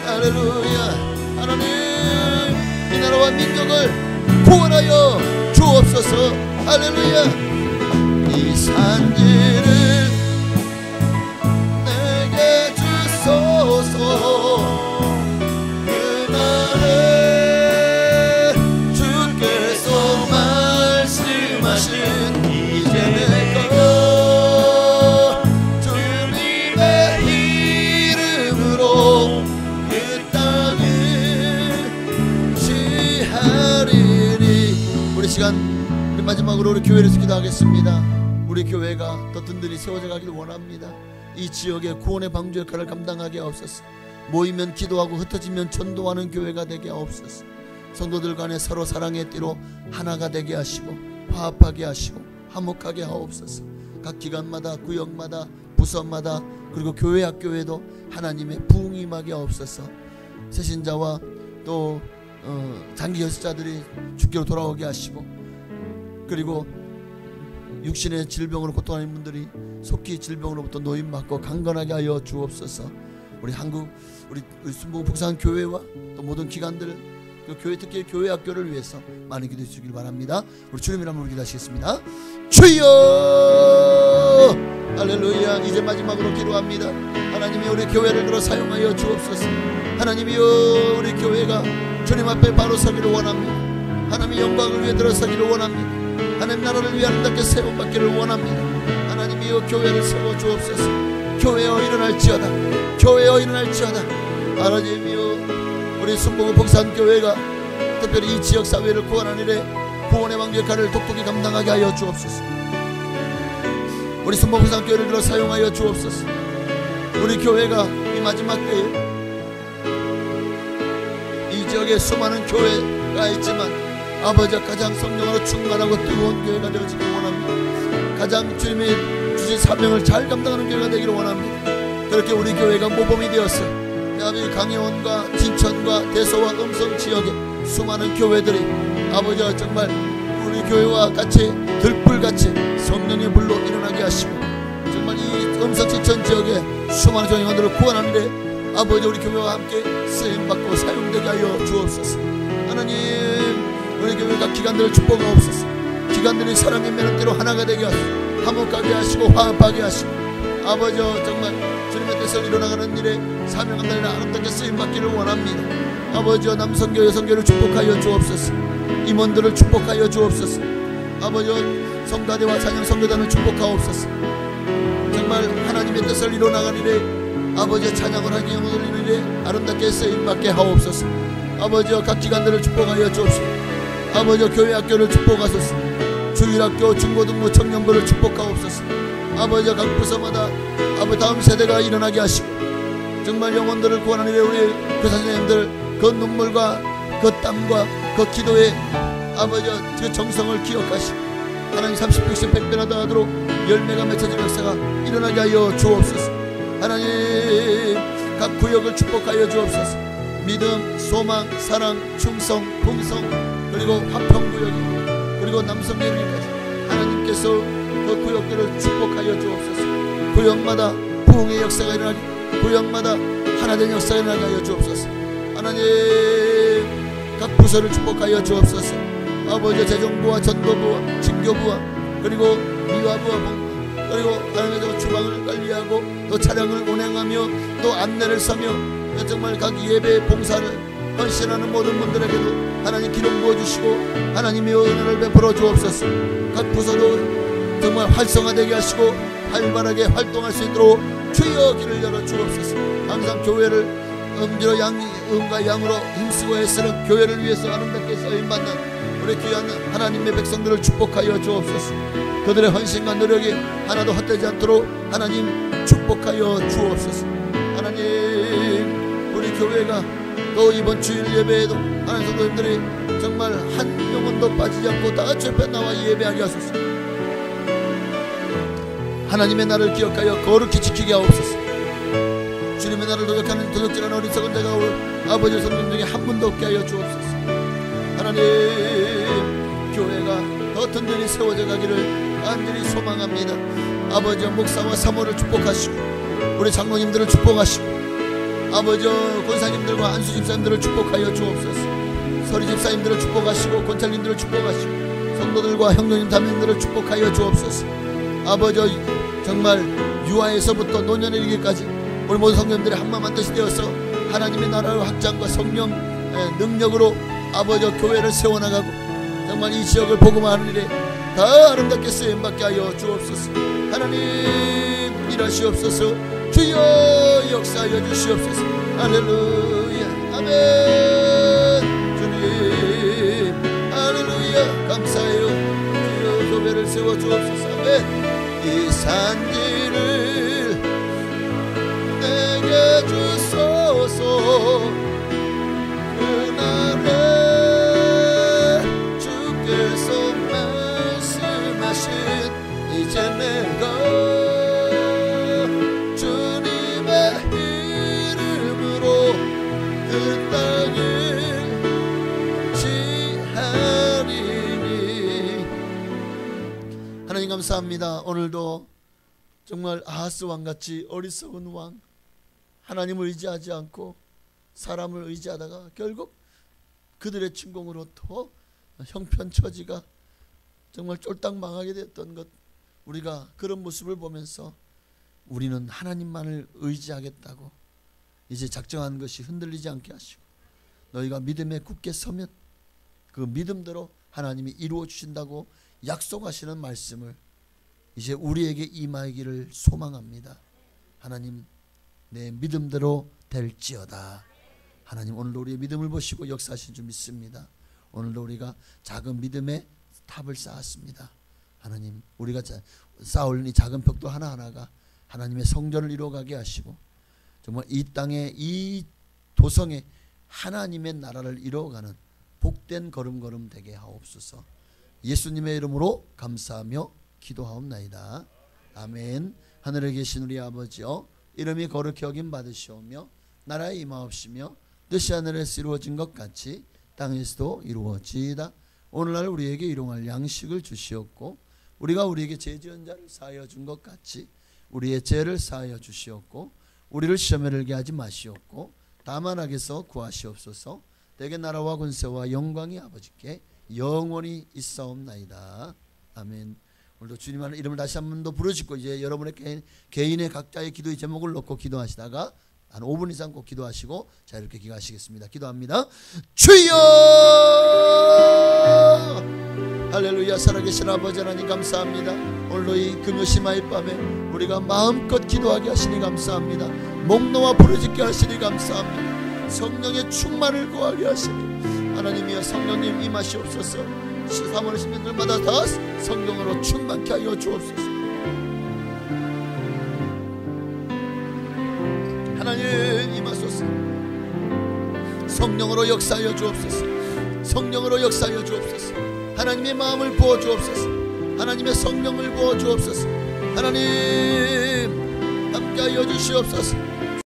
할렐루야. 하나님, 이 나라와 민족을 구원하여 주옵소서. 할렐루야. 이 산지를 내게 주소서. 그날에 주께서 말씀하신 이제 내거 주님의 이름으로 그 땅을 지하리니. 우리 시간, 우리 마지막으로 우리 교회에서 기도하겠습니다. 우리 교회가 더 든든히 세워져 가기를 원합니다. 이 지역의 구원의 방주 역할을 감당하게 하옵소서. 모이면 기도하고 흩어지면 전도하는 교회가 되게 하옵소서. 성도들 간에 서로 사랑의 띠로 하나가 되게 하시고 화합하게 하시고 화목하게 하옵소서. 각 기관마다 구역마다 부서마다 그리고 교회 학교에도 하나님의 부흥이 임하게 하옵소서. 새신자와 또 장기 여수자들이 주께로 돌아오게 하시고 그리고 육신의 질병으로 고통하는 분들이 속히 질병으로부터 노임받고 강건하게 하여 주옵소서. 우리 한국 우리 순복음 북산 교회와 또 모든 기관들 그 교회 특히 교회 학교를 위해서 많은 기도해 주시길 바랍니다. 우리 주님 이름으로 기도하시겠습니다. 주여, 할렐루야. 이제 마지막으로 기도합니다. 하나님이 우리 교회를 들어 사용하여 주옵소서. 하나님이여, 우리 교회가 주님 앞에 바로 서기를 원합니다. 하나님의 영광을 위해 들어서기를 원합니다. 하나님 나라를 위해 아름답게 세움받기를 원합니다. 하나님이여, 교회를 세워 주옵소서. 교회여 일어날지어다. 교회여 일어날지어다. 하나님이여, 우리 순복음 복산교회가 특별히 이 지역사회를 구원하는 일에 구원의 방주 역할을 독특히 감당하게 하여 주옵소서. 우리 순복음 복산교회를 들어 사용하여 주옵소서. 우리 교회가 이 마지막 때에 이 지역에 수많은 교회가 있지만 아버지가 가장 성령으로 충만하고 뜨거운 교회가 되어지길 원합니다. 가장 주님이 주신 사명을 잘 감당하는 교회가 되기를 원합니다. 그렇게 우리 교회가 모범이 되었어. 아버지 강혜원과 진천과 대서와 음성 지역에 수많은 교회들이 아버지가 정말 우리 교회와 같이 들불같이 성령의 불로 일어나게 하시고 정말 이 음성 진천 지역에 수많은 영혼들을 구원하는데 아버지 우리 교회와 함께 쓰임받고 사용되게 하여 주옵소서. 하나님, 우리 교회가 기관들을 축복하옵소서. 기관들이 사랑의 매력대로 하나가 되게 하시고 화목하게 하시고 화합하게 하시고 아버지 정말 주님의 뜻을 이뤄나가는 일에 사명 감당이나 아름답게 쓰임받기를 원합니다. 아버지 남성교 여성교를 축복하여 주옵소서. 임원들을 축복하여 주옵소서. 아버지 성가대와 찬양 성교단을 축복하옵소서. 정말 하나님의 뜻을 이뤄나가는 일에 아버지 찬양을 하기 영혼을 일에 아름답게 쓰임받게 하옵소서. 아버지 각 기관들을 축복하여 주옵소서. 아버지 교회 학교를 축복하소서. 주일학교 중고등부 청년부를 축복하옵소서. 아버지 각 부서마다 아버지 다음 세대가 일어나게 하시고 정말 영혼들을 구하는 일에 우리 교사선생님들 그 눈물과 그 땀과 그 기도에 아버지 그 정성을 기억하시고 하나님 30, 60, 100배나 더하도록 열매가 맺혀지는 역사가 일어나게 하여 주옵소서. 하나님 각 구역을 축복하여 주옵소서. 믿음, 소망, 사랑, 충성, 풍성 그리고 화평구역 그리고 남성교회까지 하나님께서 그 구역들을 축복하여 주옵소서. 구역마다 부흥의 역사가 일어나게 구역마다 하나된 역사가 일어나게 하여 주옵소서. 하나님 각 부서를 축복하여 주옵소서. 아버지 재정부와 전도부와 징교부와 그리고 미화부와 본부 그리고 하나님의 주방을 관리하고 또 차량을 운행하며 또 안내를 서며 정말 각 예배 봉사를 헌신하는 모든 분들에게도 하나님 기름 부어주시고 하나님의 은혜를 베풀어 주옵소서. 각 부서도 정말 활성화되게 하시고 활발하게 활동할 수 있도록 주여 길을 열어 주옵소서. 항상 교회를 음주로 음과 양으로 힘쓰고 애쓰는 교회를 위해서 아름답게 쓰임받는 우리 귀한 하나님의 백성들을 축복하여 주옵소서. 그들의 헌신과 노력이 하나도 헛되지 않도록 하나님 축복하여 주옵소서. 하나님, 우리 교회가 또 이번 주일 예배에도 하나님 성도님들이 정말 한 영혼도 빠지지 않고 다 같이 옆에 나와 예배하게 하소서. 하나님의 날을 기억하여 거룩히 지키게 하옵소서. 주님의 날을 도적하는 도적질하는 어리석은 자가 아버지 성령 중에 한 분도 없게 하여 주옵소서. 하나님, 교회가 더 든든히 세워져 가기를 간절히 소망합니다. 아버지 목사와 사모를 축복하시고 우리 장로님들을 축복하시고 아버지 권사님들과 안수 집사님들을 축복하여 주옵소서. 서리 집사님들을 축복하시고 권찰님들을 축복하시고 성도들과 형제님 자매님들을 축복하여 주옵소서. 아버지 정말 유아에서부터 노년에 이르기까지 우리 모든 성도님들이 한마음 한뜻이 되어서 하나님의 나라의 확장과 성령 능력으로 아버지 교회를 세워나가고 정말 이 지역을 복음하는 일에 더 아름답게 쓰임받게 하여 주옵소서. 하나님 일하시옵소서. 주여 역사하여 주시옵소서. 할렐루야 아멘. 주님 할렐루야 감사해요. 주여 교회를 세워 주옵소서. 아멘. 이 산지를 내게 주소서. 그날에 주께서 말씀하신 이제 내가 그 땅을 지하리니. 하나님 감사합니다. 오늘도 정말 아하스 왕같이 어리석은 왕, 하나님을 의지하지 않고 사람을 의지하다가 결국 그들의 침공으로 또 형편처지가 정말 쫄딱 망하게 됐던 것, 우리가 그런 모습을 보면서 우리는 하나님만을 의지하겠다고 이제 작정한 것이 흔들리지 않게 하시고 너희가 믿음에 굳게 서면 그 믿음대로 하나님이 이루어 주신다고 약속하시는 말씀을 이제 우리에게 임하기를 소망합니다. 하나님, 내 믿음대로 될지어다. 하나님, 오늘도 우리의 믿음을 보시고 역사하신 줄 믿습니다. 오늘도 우리가 작은 믿음의 탑을 쌓았습니다. 하나님, 우리가 쌓을 이 작은 벽도 하나하나가 하나님의 성전을 이루어가게 하시고 정말 이 땅에 이 도성에 하나님의 나라를 이루어가는 복된 걸음걸음 되게 하옵소서. 예수님의 이름으로 감사하며 기도하옵나이다. 아멘. 하늘에 계신 우리 아버지여, 이름이 거룩히 여김 받으시오며 나라에 임하옵시며 뜻이 하늘에서 이루어진 것 같이 땅에서도 이루어지이다. 오늘날 우리에게 일용할 양식을 주시옵고 우리가 우리에게 죄 지은 자를 사하여 준 것 같이 우리의 죄를 사하여 주시옵고 우리를 시험에 들게 하지 마시옵고 다만 악에서 구하시옵소서. 대개 나라와 권세와 영광이 아버지께 영원히 있사옵나이다. 아멘. 오늘도 주님 하나님 이름을 다시 한 번 더 부르짖고 이제 여러분의 개인의 각자의 기도의 제목을 놓고 기도하시다가 한 5분 이상 꼭 기도하시고 자 이렇게 기도하시겠습니다. 기도합니다. 주여! 할렐루야. 살아계신 아버지 하나님 감사합니다. 오늘도 이 금요시마의 밤에 우리가 마음껏 기도하게 하시니 감사합니다. 목 놓아 부르짖게 하시니 감사합니다. 성령의 충만을 구하게 하시니 하나님이여 성령님 임하시옵소서. 사모를 신분들마다 다 성령으로 충만케 하여 주옵소서. 하나님 임하소서. 성령으로 역사하여 주옵소서. 성령으로 역사하여 주옵소서. 하나님의 마음을 부어 주옵소서. 하나님의 성령을 부어 주옵소서. 하나님 함께하여 주시옵소서.